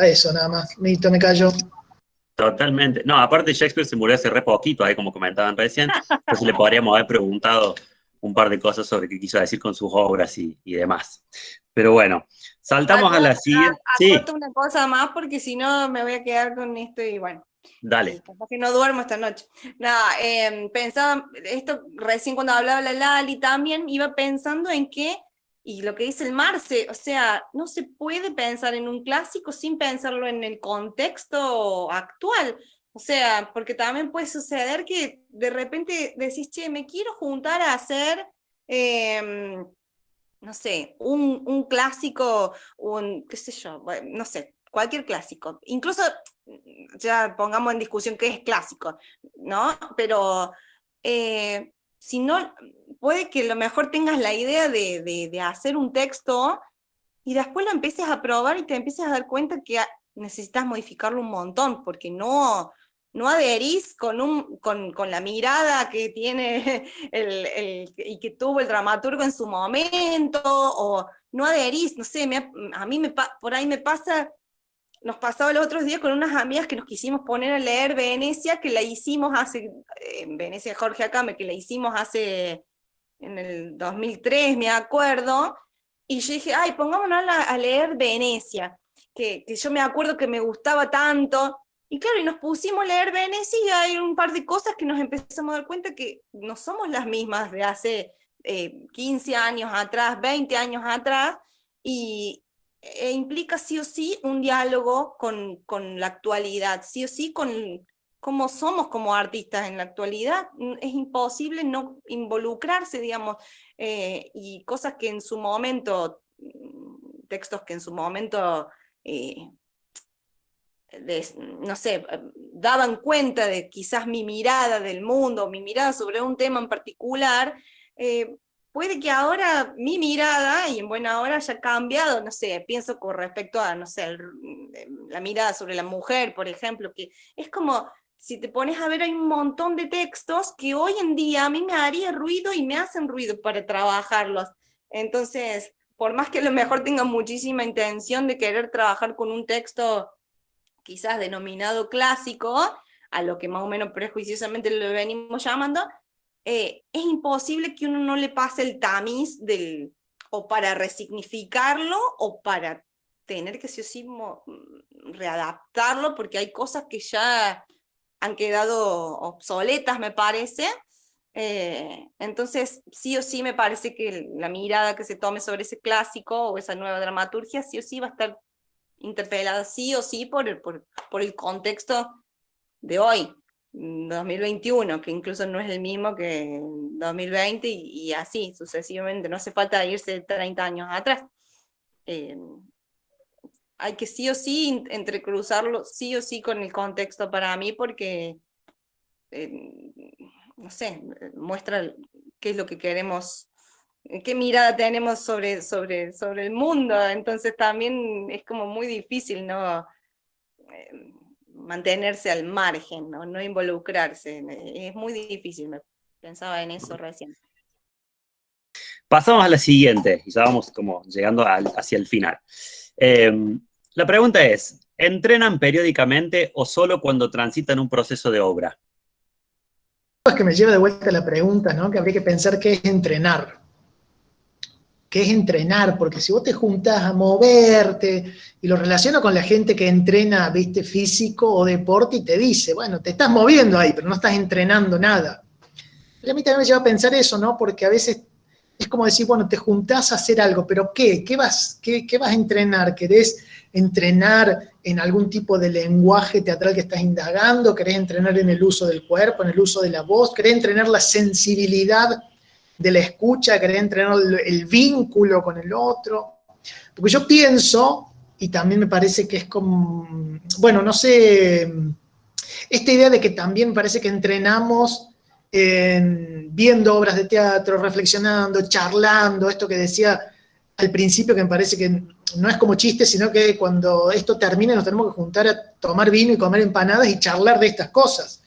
Eso nada más. Mito, me callo. Totalmente. No, aparte Shakespeare se murió hace re poquito, como comentaban recién, entonces le podríamos haber preguntado un par de cosas sobre qué quiso decir con sus obras y demás. Pero bueno, saltamos a la siguiente. Sí, Aporto una cosa más porque si no me voy a quedar con esto y bueno. dale. Y capaz que no duermo esta noche. Nada, pensaba, esto recién cuando hablaba la Lali también, iba pensando en que, y lo que dice el Marce, o sea, no se puede pensar en un clásico sin pensarlo en el contexto actual. O sea, porque también puede suceder que de repente decís, che, me quiero juntar a hacer, no sé, un clásico, qué sé yo, bueno, no sé, cualquier clásico. Incluso, ya pongamos en discusión qué es clásico, ¿no? Pero si no, puede que a lo mejor tengas la idea de hacer un texto y después lo empieces a probar y te empieces a dar cuenta que necesitas modificarlo un montón, porque no adherís con la mirada que tiene y que tuvo el dramaturgo en su momento, o no adherís, no sé, a mí por ahí me pasa, nos pasaba los otros días con unas amigas que nos quisimos poner a leer Venecia, que la hicimos Venecia de Jorge Akame, que la hicimos en el 2003, me acuerdo, y yo dije, ay, pongámonos a leer Venecia, que yo me acuerdo que me gustaba tanto, y claro, y nos pusimos a leer Venecia y hay un par de cosas que nos empezamos a dar cuenta que no somos las mismas de hace 15 años atrás, 20 años atrás, e implica sí o sí un diálogo con la actualidad, sí o sí con cómo somos como artistas en la actualidad. Es imposible no involucrarse, digamos, y cosas que en su momento, textos que en su momento, no sé, daban cuenta de quizás mi mirada del mundo, mi mirada sobre un tema en particular, puede que ahora mi mirada, y en buena hora, haya cambiado, no sé, pienso con respecto a, no sé, la mirada sobre la mujer, por ejemplo, que es como, si te pones a ver, hay un montón de textos que hoy en día a mí me haría ruido y me hacen ruido para trabajarlos. Entonces, por más que a lo mejor tenga muchísima intención de querer trabajar con un texto quizás denominado clásico, a lo que más o menos prejuiciosamente lo venimos llamando, es imposible que uno no le pase el tamiz o para resignificarlo o para tener que sí o sí readaptarlo, porque hay cosas que ya han quedado obsoletas, me parece. Entonces, sí o sí me parece que la mirada que se tome sobre ese clásico o esa nueva dramaturgia, sí o sí va a estar interpelada sí o sí por el contexto de hoy, 2021, que incluso no es el mismo que 2020 y así sucesivamente, no hace falta irse 30 años atrás. Hay que sí o sí entrecruzarlo sí o sí con el contexto para mí porque, no sé, muestra qué es lo que queremos, qué mirada tenemos sobre el mundo, entonces también es como muy difícil, ¿no? Mantenerse al margen, no involucrarse, es muy difícil, me pensaba en eso recién. Pasamos a la siguiente, y ya vamos como llegando hacia el final. La pregunta es, ¿entrenan periódicamente o solo cuando transitan un proceso de obra? Es que me lleva de vuelta la pregunta, ¿no? Que habría que pensar qué es entrenar. ¿Qué es entrenar? Porque si vos te juntás a moverte, y lo relaciono con la gente que entrena, viste, físico o deporte, y te dice, bueno, te estás moviendo ahí, pero no estás entrenando nada. Y a mí también me lleva a pensar eso, ¿no? Porque a veces es como decir, bueno, te juntás a hacer algo, pero ¿qué? ¿Qué vas a entrenar? ¿Querés entrenar en algún tipo de lenguaje teatral que estás indagando? ¿Querés entrenar en el uso del cuerpo, en el uso de la voz? ¿Querés entrenar la sensibilidad de la escucha? ¿Querés entrenar el vínculo con el otro? Porque yo pienso, y también me parece que es como, bueno, no sé, esta idea de que también me parece que entrenamos viendo obras de teatro, reflexionando, charlando, esto que decía al principio, que me parece que no es como chiste, sino que cuando esto termine nos tenemos que juntar a tomar vino y comer empanadas y charlar de estas cosas.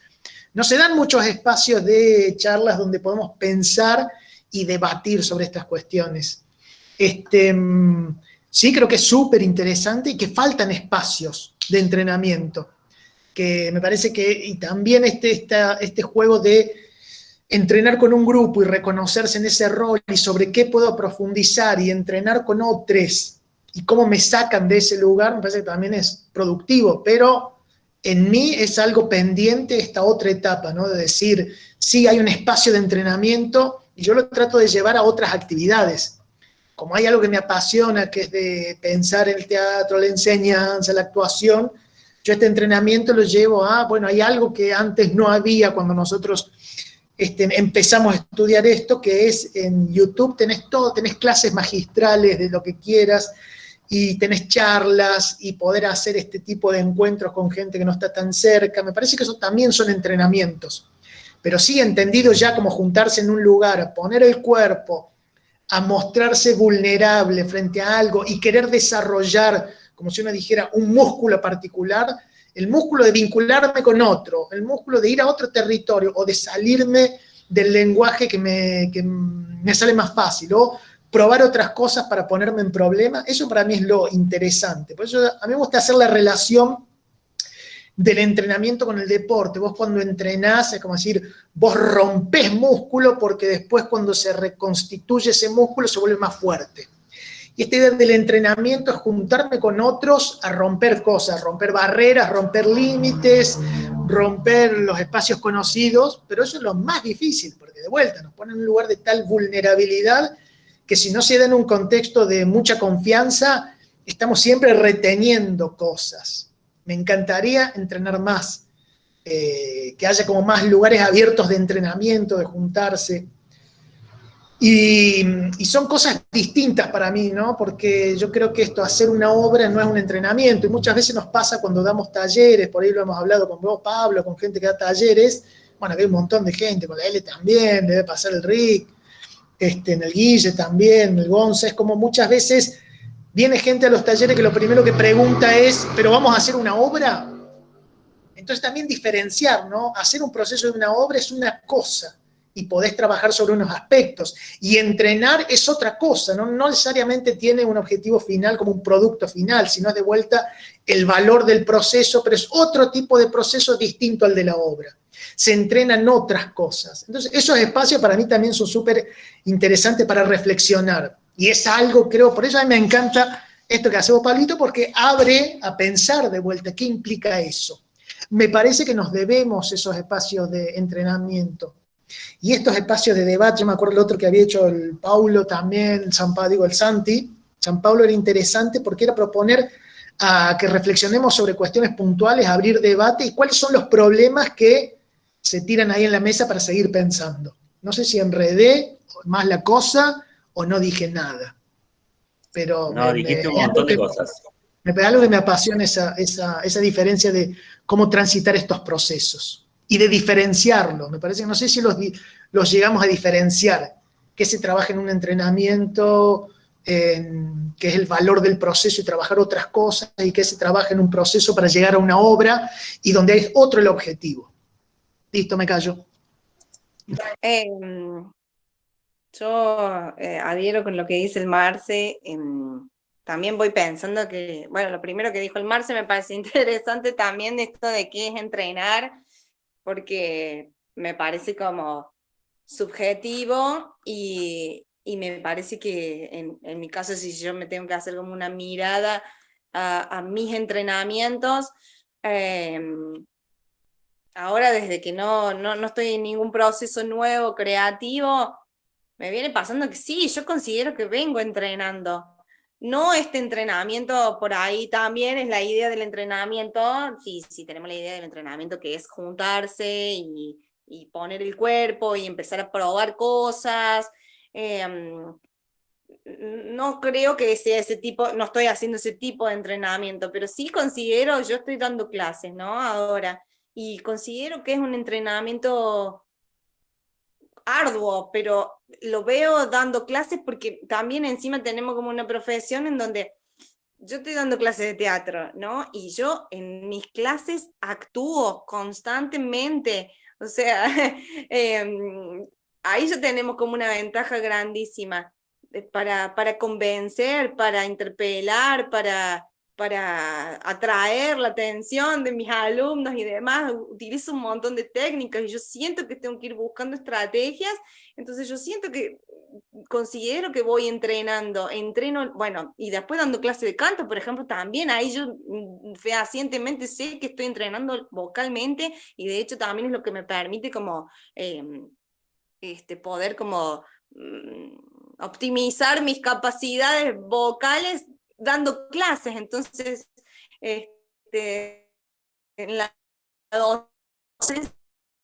No se dan muchos espacios de charlas donde podemos pensar y debatir sobre estas cuestiones. Sí, creo que es súper interesante y que faltan espacios de entrenamiento, que me parece que, y también este juego de entrenar con un grupo y reconocerse en ese rol y sobre qué puedo profundizar y entrenar con otros y cómo me sacan de ese lugar, me parece que también es productivo, pero en mí es algo pendiente esta otra etapa, ¿no? De decir, sí, hay un espacio de entrenamiento y yo lo trato de llevar a otras actividades. Como hay algo que me apasiona, que es de pensar en el teatro, la enseñanza, la actuación, yo este entrenamiento lo llevo a, bueno, hay algo que antes no había cuando nosotros empezamos a estudiar esto, que es en YouTube tenés todo, tenés clases magistrales de lo que quieras, y tenés charlas, y poder hacer este tipo de encuentros con gente que no está tan cerca. Me parece que eso también son entrenamientos. Pero sí, entendido ya como juntarse en un lugar, a poner el cuerpo, a mostrarse vulnerable frente a algo y querer desarrollar, como si uno dijera, un músculo particular, el músculo de vincularme con otro, el músculo de ir a otro territorio o de salirme del lenguaje que me sale más fácil, o probar otras cosas para ponerme en problemas, eso para mí es lo interesante. Por eso a mí me gusta hacer la relación del entrenamiento con el deporte. Vos cuando entrenás, es como decir, vos rompés músculo porque después cuando se reconstituye ese músculo se vuelve más fuerte. Y esta idea del entrenamiento es juntarme con otros a romper cosas, romper barreras, romper límites, romper los espacios conocidos, pero eso es lo más difícil, porque de vuelta nos pone en un lugar de tal vulnerabilidad que si no se da en un contexto de mucha confianza, estamos siempre reteniendo cosas. Me encantaría entrenar más, que haya como más lugares abiertos de entrenamiento, de juntarse. Y son cosas distintas para mí, ¿no? Porque yo creo que esto, hacer una obra no es un entrenamiento, y muchas veces nos pasa cuando damos talleres, por ahí lo hemos hablado con vos, Pablo, con gente que da talleres, bueno, que hay un montón de gente, con la L también, debe pasar el Rick, en el Guille también, el Gonza, es como muchas veces viene gente a los talleres que lo primero que pregunta es, ¿pero vamos a hacer una obra? Entonces también diferenciar, ¿no? Hacer un proceso de una obra es una cosa, y podés trabajar sobre unos aspectos, y entrenar es otra cosa, ¿no? No necesariamente tiene un objetivo final como un producto final, sino de vuelta el valor del proceso, pero es otro tipo de proceso distinto al de la obra. Se entrenan otras cosas. Entonces, esos espacios para mí también son súper interesantes para reflexionar. Y es algo, creo, por eso a mí me encanta esto que hacemos, Pablito, porque abre a pensar de vuelta qué implica eso. Me parece que nos debemos esos espacios de entrenamiento. Y estos espacios de debate, yo me acuerdo el otro que había hecho el Paulo también, el Santi, San Pablo, era interesante porque era proponer a que reflexionemos sobre cuestiones puntuales, abrir debate y cuáles son los problemas que se tiran ahí en la mesa para seguir pensando. No sé si enredé más la cosa o no dije nada. Pero no, dijiste un montón de cosas. Algo que me apasiona esa diferencia de cómo transitar estos procesos y de diferenciarlos. Me parece que no sé si los llegamos a diferenciar, que se trabaja en un entrenamiento, que es el valor del proceso y trabajar otras cosas, y que se trabaja en un proceso para llegar a una obra y donde es otro el objetivo. Listo, me callo. Yo adhiero con lo que dice el Marce. También voy pensando que, bueno, lo primero que dijo el Marce me parece interesante también, de esto de qué es entrenar, porque me parece como subjetivo y me parece que en mi caso, si yo me tengo que hacer como una mirada a mis entrenamientos, ahora desde que no estoy en ningún proceso nuevo, creativo, me viene pasando que sí, yo considero que vengo entrenando. No este entrenamiento por ahí también es la idea del entrenamiento, sí, tenemos la idea del entrenamiento que es juntarse y poner el cuerpo y empezar a probar cosas. No creo que sea ese tipo, no estoy haciendo ese tipo de entrenamiento, pero sí considero, yo estoy dando clases, ¿no? Ahora, y considero que es un entrenamiento arduo, pero lo veo dando clases porque también encima tenemos como una profesión en donde yo estoy dando clases de teatro, ¿no? Y yo en mis clases actúo constantemente, o sea, ahí ya tenemos como una ventaja grandísima para convencer, para interpelar, para para atraer la atención de mis alumnos y demás, utilizo un montón de técnicas y yo siento que tengo que ir buscando estrategias, entonces yo siento que considero que voy entreno, bueno, y después dando clase de canto, por ejemplo, también ahí yo fehacientemente sé que estoy entrenando vocalmente y de hecho también es lo que me permite como poder como optimizar mis capacidades vocales dando clases. Entonces, en la docencia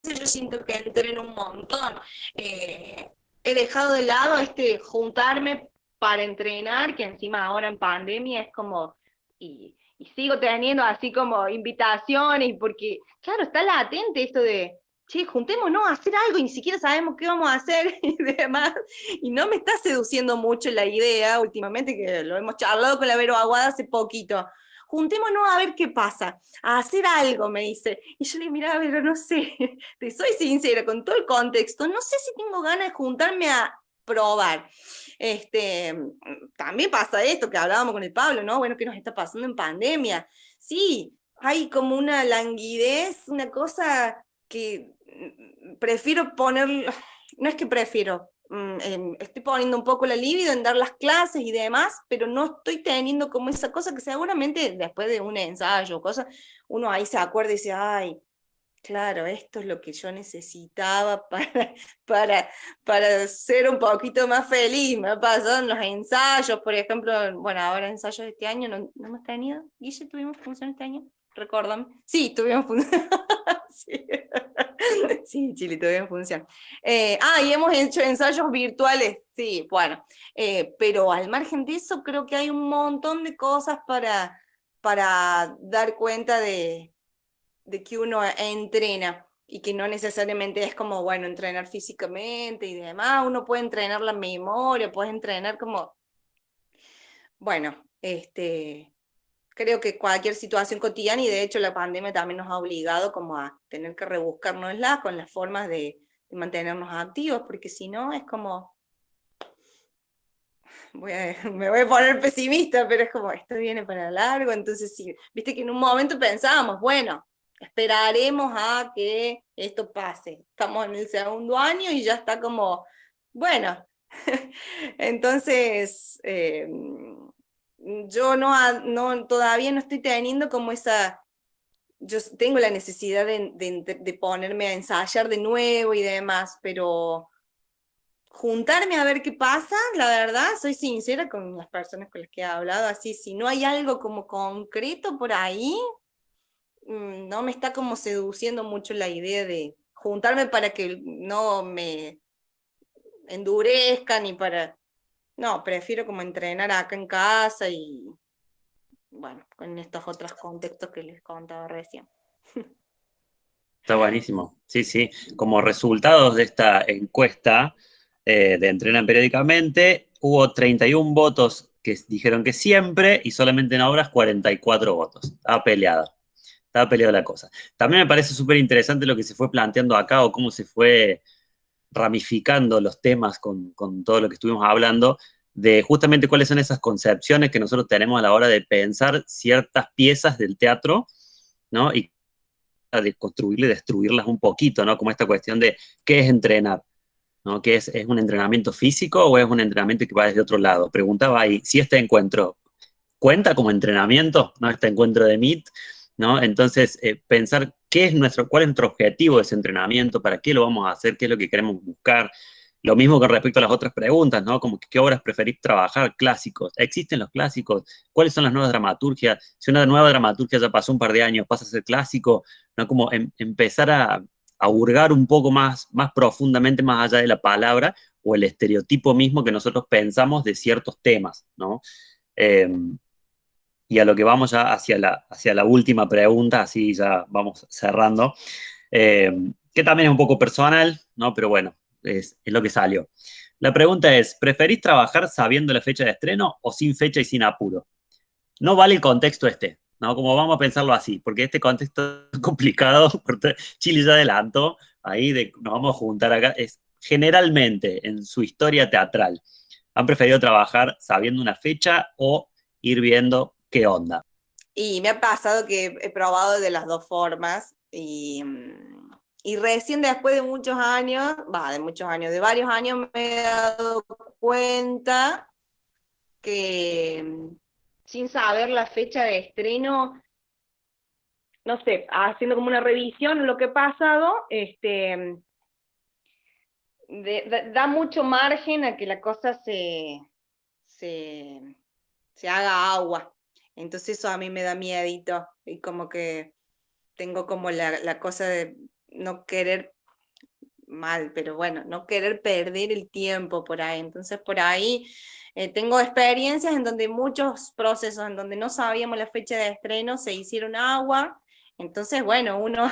yo siento que entreno un montón. He dejado de lado juntarme para entrenar, que encima ahora en pandemia es como, y sigo teniendo así como invitaciones, porque claro, está latente esto de, che, juntémonos a hacer algo y ni siquiera sabemos qué vamos a hacer y demás, y no me está seduciendo mucho la idea últimamente, que lo hemos charlado con la Vero Aguada hace poquito. Juntémonos a ver qué pasa, a hacer algo, me dice. Y yo le digo, mira, pero no sé, te soy sincera, con todo el contexto, no sé si tengo ganas de juntarme a probar. También pasa esto que hablábamos con el Pablo, ¿no? Bueno, ¿qué nos está pasando en pandemia? Sí, hay como una languidez, una cosa que prefiero poner, no es que prefiero, estoy poniendo un poco la libido en dar las clases y demás, pero no estoy teniendo como esa cosa que seguramente después de un ensayo o cosas, uno ahí se acuerda y dice, ay, claro, esto es lo que yo necesitaba para ser un poquito más feliz. Me ha pasado en los ensayos, por ejemplo, bueno, ahora ensayos de este año no hemos tenido. Guille, ¿tuvimos función este año? Recórdame. Sí, tuvimos función. Sí. Sí, Chile, tuvimos función. Y hemos hecho ensayos virtuales, sí, bueno. Pero al margen de eso, creo que hay un montón de cosas para dar cuenta de que uno entrena y que no necesariamente es como, bueno, entrenar físicamente y demás, uno puede entrenar la memoria, puede entrenar como, bueno, creo que cualquier situación cotidiana, y de hecho la pandemia también nos ha obligado como a tener que rebuscárnosla con las formas de mantenernos activos, porque si no es como, me voy a poner pesimista, pero es como, esto viene para largo, entonces sí, viste que en un momento pensábamos, bueno, esperaremos a que esto pase. Estamos en el segundo año y ya está como, bueno, entonces yo todavía no estoy teniendo como esa, yo tengo la necesidad de ponerme a ensayar de nuevo y demás, pero juntarme a ver qué pasa, la verdad, soy sincera con las personas con las que he hablado, así, si no hay algo como concreto por ahí, no me está como seduciendo mucho la idea de juntarme para que no me endurezcan y para... No, prefiero como entrenar acá en casa y, bueno, con estos otros contextos que les contaba recién. Está buenísimo. Sí, sí. Como resultados de esta encuesta de Entrenan Periódicamente, hubo 31 votos que dijeron que siempre y solamente en obras 44 votos. Estaba peleada la cosa. También me parece súper interesante lo que se fue planteando acá o cómo se fue ramificando los temas con todo lo que estuvimos hablando, de justamente cuáles son esas concepciones que nosotros tenemos a la hora de pensar ciertas piezas del teatro, ¿no? Y de construirlas y destruirlas un poquito, ¿no? Como esta cuestión de qué es entrenar, ¿no? ¿Qué es un entrenamiento físico o es un entrenamiento que va desde otro lado? Preguntaba ahí, si este encuentro cuenta como entrenamiento, ¿no? Este encuentro de MIT, ¿no? Entonces, pensar cuál es nuestro objetivo de ese entrenamiento, para qué lo vamos a hacer, qué es lo que queremos buscar. Lo mismo con respecto a las otras preguntas, ¿no? Como qué obras preferís trabajar, clásicos. ¿Existen los clásicos? ¿Cuáles son las nuevas dramaturgias? Si una nueva dramaturgia ya pasó un par de años, pasa a ser clásico, ¿no? Como empezar a hurgar un poco más profundamente, más allá de la palabra o el estereotipo mismo que nosotros pensamos de ciertos temas, ¿no? Y a lo que vamos ya hacia la última pregunta, así ya vamos cerrando, que también es un poco personal, ¿no? Pero bueno, es lo que salió. La pregunta es, ¿preferís trabajar sabiendo la fecha de estreno o sin fecha y sin apuro? No vale el contexto ¿no? Como vamos a pensarlo así, porque este contexto es complicado, porque Chile ya adelantó, nos vamos a juntar acá, es generalmente en su historia teatral, han preferido trabajar sabiendo una fecha o ir viendo qué onda. Y me ha pasado que he probado de las dos formas y recién después de muchos años, de varios años me he dado cuenta que sin saber la fecha de estreno, no sé, haciendo como una revisión de lo que ha pasado, da mucho margen a que la cosa se haga agua. Entonces eso a mí me da miedito, y como que tengo como la cosa de no querer mal, pero bueno, no querer perder el tiempo por ahí. Entonces por ahí tengo experiencias en donde muchos procesos en donde no sabíamos la fecha de estreno se hicieron agua. Entonces, bueno, uno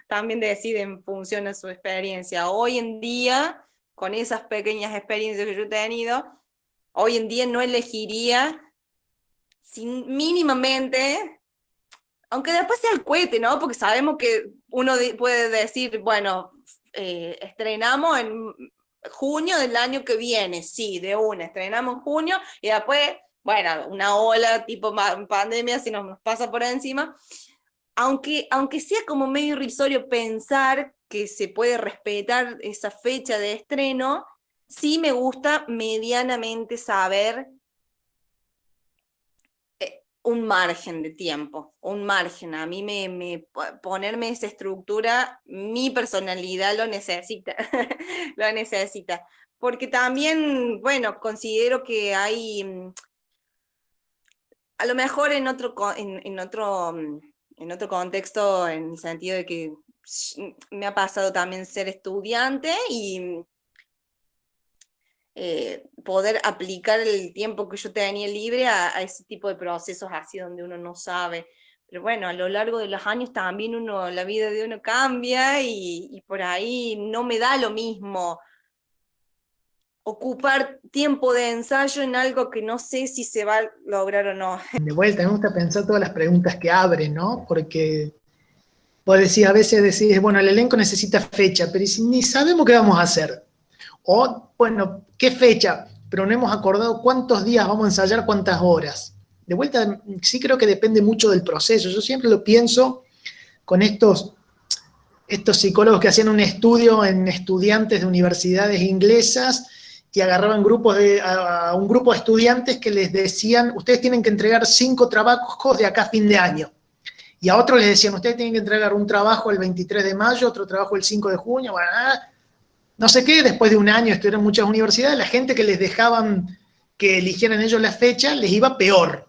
también decide en función de su experiencia. Hoy en día, con esas pequeñas experiencias que yo he tenido, hoy en día no elegiría mínimamente, aunque después sea el cohete, ¿no? Porque sabemos que uno puede decir, bueno, estrenamos en junio del año que viene, sí, de una, estrenamos en junio y después, bueno, una ola tipo pandemia si nos pasa por encima. Aunque sea como medio irrisorio pensar que se puede respetar esa fecha de estreno, sí me gusta medianamente saber un margen de tiempo, un margen. A mí ponerme esa estructura, mi personalidad lo necesita, lo necesita. Porque también, bueno, considero que hay, a lo mejor en otro contexto, en el sentido de que me ha pasado también ser estudiante y poder aplicar el tiempo que yo tenía libre a ese tipo de procesos así donde uno no sabe. Pero bueno, a lo largo de los años también la vida de uno cambia y por ahí no me da lo mismo ocupar tiempo de ensayo en algo que no sé si se va a lograr o no. De vuelta, me gusta pensar todas las preguntas que abren, ¿no? Porque vos decís, a veces decís, bueno, el elenco necesita fecha, pero ni sabemos qué vamos a hacer. O, bueno, ¿qué fecha? Pero no hemos acordado cuántos días vamos a ensayar, cuántas horas. De vuelta, sí creo que depende mucho del proceso. Yo siempre lo pienso con estos psicólogos que hacían un estudio en estudiantes de universidades inglesas y agarraban a un grupo de estudiantes que les decían, ustedes tienen que entregar 5 trabajos de acá a fin de año. Y a otros les decían, ustedes tienen que entregar un trabajo el 23 de mayo, otro trabajo el 5 de junio, bueno, no sé qué, después de un año estudiaron en muchas universidades, la gente que les dejaban que eligieran ellos la fecha les iba peor.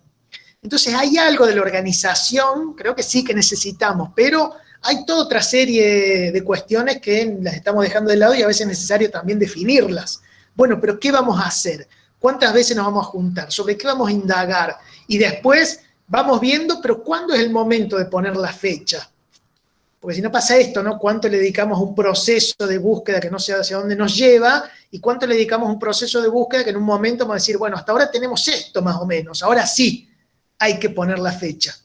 Entonces hay algo de la organización, creo que sí que necesitamos, pero hay toda otra serie de cuestiones que las estamos dejando de lado y a veces es necesario también definirlas. Bueno, pero ¿qué vamos a hacer? ¿Cuántas veces nos vamos a juntar? ¿Sobre qué vamos a indagar? Y después vamos viendo, pero ¿cuándo es el momento de poner la fecha? Porque si no pasa esto, ¿no? ¿Cuánto le dedicamos a un proceso de búsqueda que no sé hacia dónde nos lleva? ¿Y cuánto le dedicamos a un proceso de búsqueda que en un momento vamos a decir, bueno, hasta ahora tenemos esto más o menos, ahora sí hay que poner la fecha?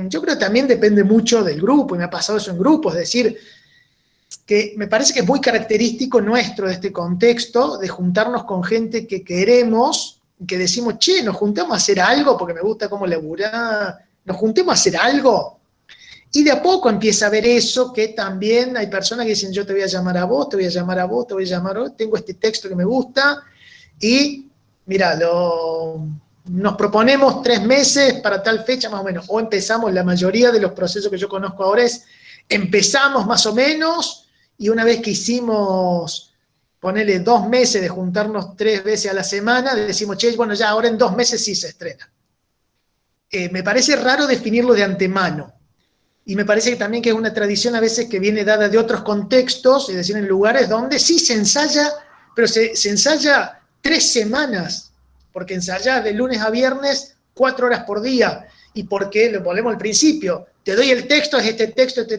Yo creo que también depende mucho del grupo, y me ha pasado eso en grupos, es decir, que me parece que es muy característico nuestro de este contexto, de juntarnos con gente que queremos, que decimos, che, nos juntamos a hacer algo, porque me gusta cómo laburar, nos juntemos a hacer algo. Y de a poco empieza a ver eso, que también hay personas que dicen, yo te voy a llamar a vos, te voy a llamar a vos, te voy a llamar a vos, tengo este texto que me gusta, y mira, nos proponemos 3 meses para tal fecha más o menos, o empezamos, la mayoría de los procesos que yo conozco ahora empezamos más o menos, y una vez que hicimos, ponele 2 meses de juntarnos 3 veces a la semana, decimos, che, bueno, ya ahora en 2 meses sí se estrena. Me parece raro definirlo de antemano. Y me parece que también que es una tradición a veces que viene dada de otros contextos, es decir, en lugares donde sí se ensaya, pero se ensaya 3 semanas, porque ensayás de lunes a viernes 4 horas por día, y porque, lo volvemos al principio, te doy el texto, es este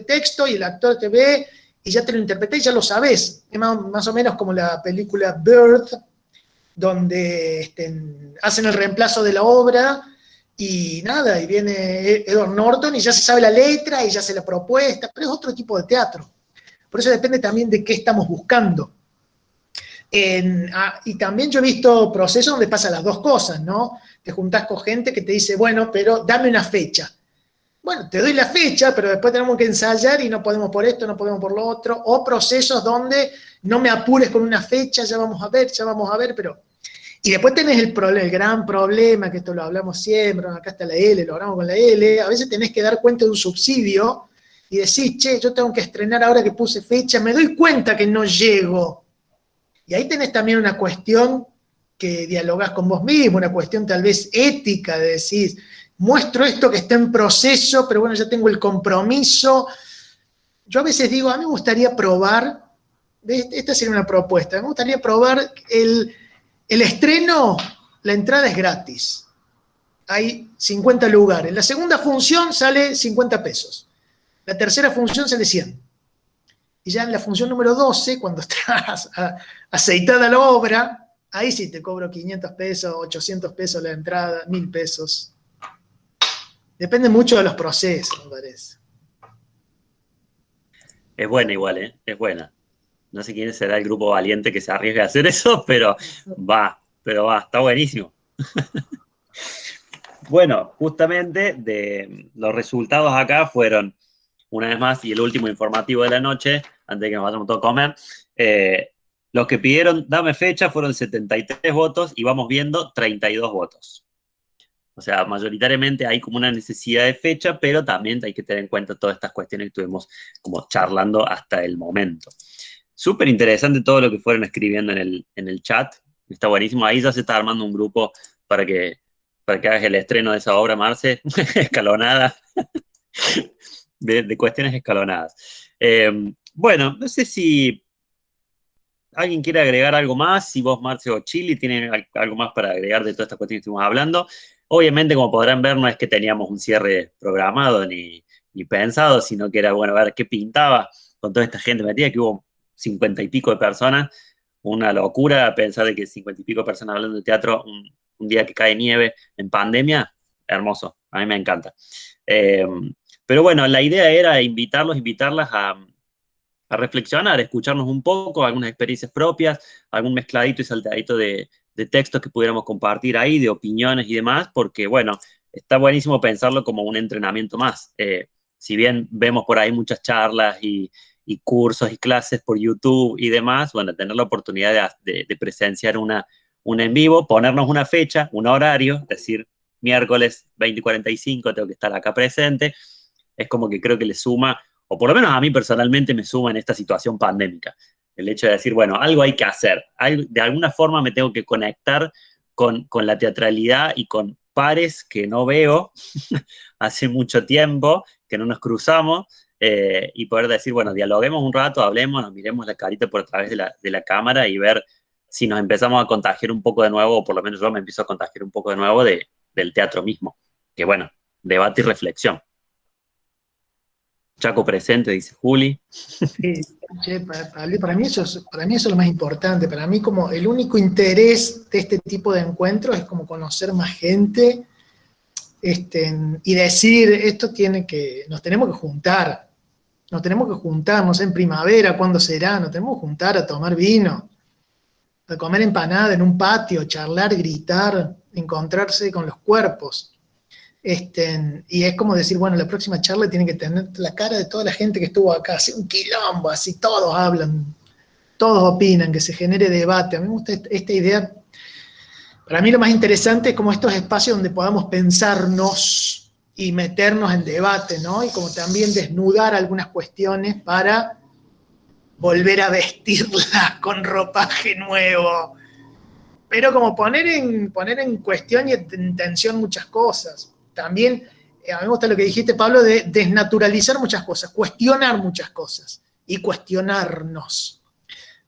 texto, y el actor te ve, y ya te lo interpreté y ya lo sabés. Es más o menos como la película Bird, donde hacen el reemplazo de la obra, y nada, y viene Edward Norton y ya se sabe la letra y ya se la propuesta, pero es otro tipo de teatro. Por eso depende también de qué estamos buscando. Y también yo he visto procesos donde pasan las dos cosas, ¿no? Te juntás con gente que te dice, bueno, pero dame una fecha. Bueno, te doy la fecha, pero después tenemos que ensayar y no podemos por esto, no podemos por lo otro. O procesos donde no me apures con una fecha, ya vamos a ver, pero... Y después tenés el gran problema, que esto lo hablamos siempre, acá está la L, lo hablamos con la L, a veces tenés que dar cuenta de un subsidio y decís, che, yo tengo que estrenar ahora que puse fecha, me doy cuenta que no llego. Y ahí tenés también una cuestión que dialogás con vos mismo, una cuestión tal vez ética, de decir, muestro esto que está en proceso, pero bueno, ya tengo el compromiso. Yo a veces digo, a mí me gustaría probar, esta sería una propuesta, me gustaría probar el estreno, la entrada es gratis. Hay 50 lugares. La segunda función sale 50 pesos. La tercera función sale 100. Y ya en la función número 12, cuando estás aceitada la obra, ahí sí te cobro 500 pesos, 800 pesos la entrada, 1000 pesos. Depende mucho de los procesos, me parece. Es buena igual, ¿eh? Es buena. No sé quién será el grupo valiente que se arriesgue a hacer eso, pero va, está buenísimo. Bueno, justamente de los resultados acá fueron, una vez más, y el último informativo de la noche, antes de que nos vayamos todos a comer, los que pidieron dame fecha fueron 73 votos y vamos viendo 32 votos. O sea, mayoritariamente hay como una necesidad de fecha, pero también hay que tener en cuenta todas estas cuestiones que estuvimos como charlando hasta el momento. Súper interesante todo lo que fueron escribiendo en el chat. Está buenísimo. Ahí ya se está armando un grupo para que hagas el estreno de esa obra, Marce, escalonada, de cuestiones escalonadas. Bueno, no sé si alguien quiere agregar algo más, si vos, Marce o Chili, tienen algo más para agregar de todas estas cuestiones que estuvimos hablando. Obviamente, como podrán ver, no es que teníamos un cierre programado ni pensado, sino que era, bueno, a ver qué pintaba con toda esta gente metida, que hubo 50 y pico de personas, una locura pensar de que 50 y pico de personas hablando de teatro un día que cae nieve en pandemia, hermoso, a mí me encanta. Pero bueno, la idea era invitarlas a reflexionar, a escucharnos un poco, algunas experiencias propias, algún mezcladito y saltadito de textos que pudiéramos compartir ahí, de opiniones y demás, porque bueno, está buenísimo pensarlo como un entrenamiento más. Si bien vemos por ahí muchas charlas y cursos y clases por YouTube y demás, bueno, tener la oportunidad de presenciar una en vivo, ponernos una fecha, un horario, decir, miércoles 20:45 tengo que estar acá presente, es como que creo que le suma, o por lo menos a mí personalmente me suma en esta situación pandémica, el hecho de decir, bueno, algo hay que hacer, de alguna forma me tengo que conectar con la teatralidad y con pares que no veo hace mucho tiempo, que no nos cruzamos, y poder decir, bueno, dialoguemos un rato, hablemos, nos miremos la carita por a través de la cámara y ver si nos empezamos a contagiar un poco de nuevo, o por lo menos yo me empiezo a contagiar un poco de nuevo del teatro mismo. Que bueno, debate y reflexión. Chaco presente, dice Juli. Sí, para mí eso es lo más importante. Para mí como el único interés de este tipo de encuentros es como conocer más gente y decir, nos tenemos que juntar. Nos tenemos que juntar, no sé, en primavera, ¿cuándo será? Nos tenemos que juntar a tomar vino, a comer empanada en un patio, charlar, gritar, encontrarse con los cuerpos. Y es como decir, bueno, la próxima charla tiene que tener la cara de toda la gente que estuvo acá, así un quilombo, así todos hablan, todos opinan, que se genere debate. A mí me gusta esta idea. Para mí lo más interesante es como estos espacios donde podamos pensarnos y meternos en debate, ¿no? Y como también desnudar algunas cuestiones para volver a vestirla con ropaje nuevo. Pero como poner en cuestión y en tensión muchas cosas. También, a mí me gusta lo que dijiste, Pablo, de desnaturalizar muchas cosas, cuestionar muchas cosas y cuestionarnos.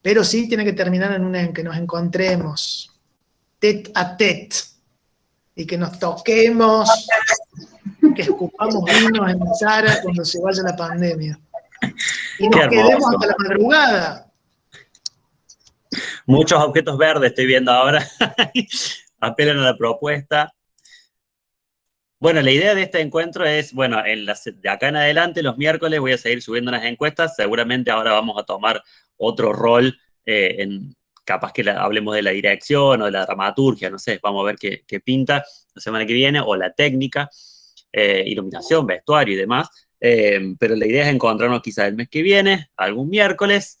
Pero sí tiene que terminar en que nos encontremos tete a tete y que nos toquemos, que escupamos vinos en Sara cuando se vaya la pandemia. Y nos quedemos hasta la madrugada. Muchos objetos verdes estoy viendo ahora. Apelan a la propuesta. Bueno, la idea de este encuentro es, bueno, de acá en adelante, los miércoles, voy a seguir subiendo unas encuestas. Seguramente ahora vamos a tomar otro rol capaz que hablemos de la dirección o de la dramaturgia, no sé, vamos a ver qué pinta la semana que viene, o la técnica, iluminación, vestuario y demás. Pero la idea es encontrarnos quizás el mes que viene, algún miércoles,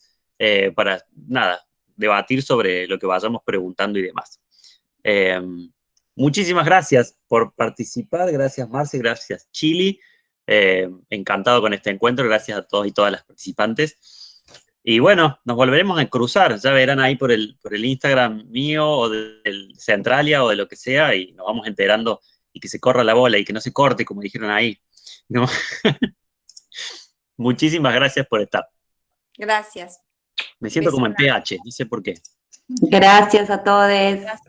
para, nada, debatir sobre lo que vayamos preguntando y demás. Muchísimas gracias por participar, gracias Marce, gracias Chili, encantado con este encuentro, gracias a todos y todas las participantes. Y bueno, nos volveremos a cruzar, ya verán ahí por el Instagram mío o del Centralia o de lo que sea, y nos vamos enterando y que se corra la bola y que no se corte, como dijeron ahí. ¿No? Muchísimas gracias por estar. Gracias. Me siento Beso como en grande. PH, no sé por qué. Gracias a todos. Gracias.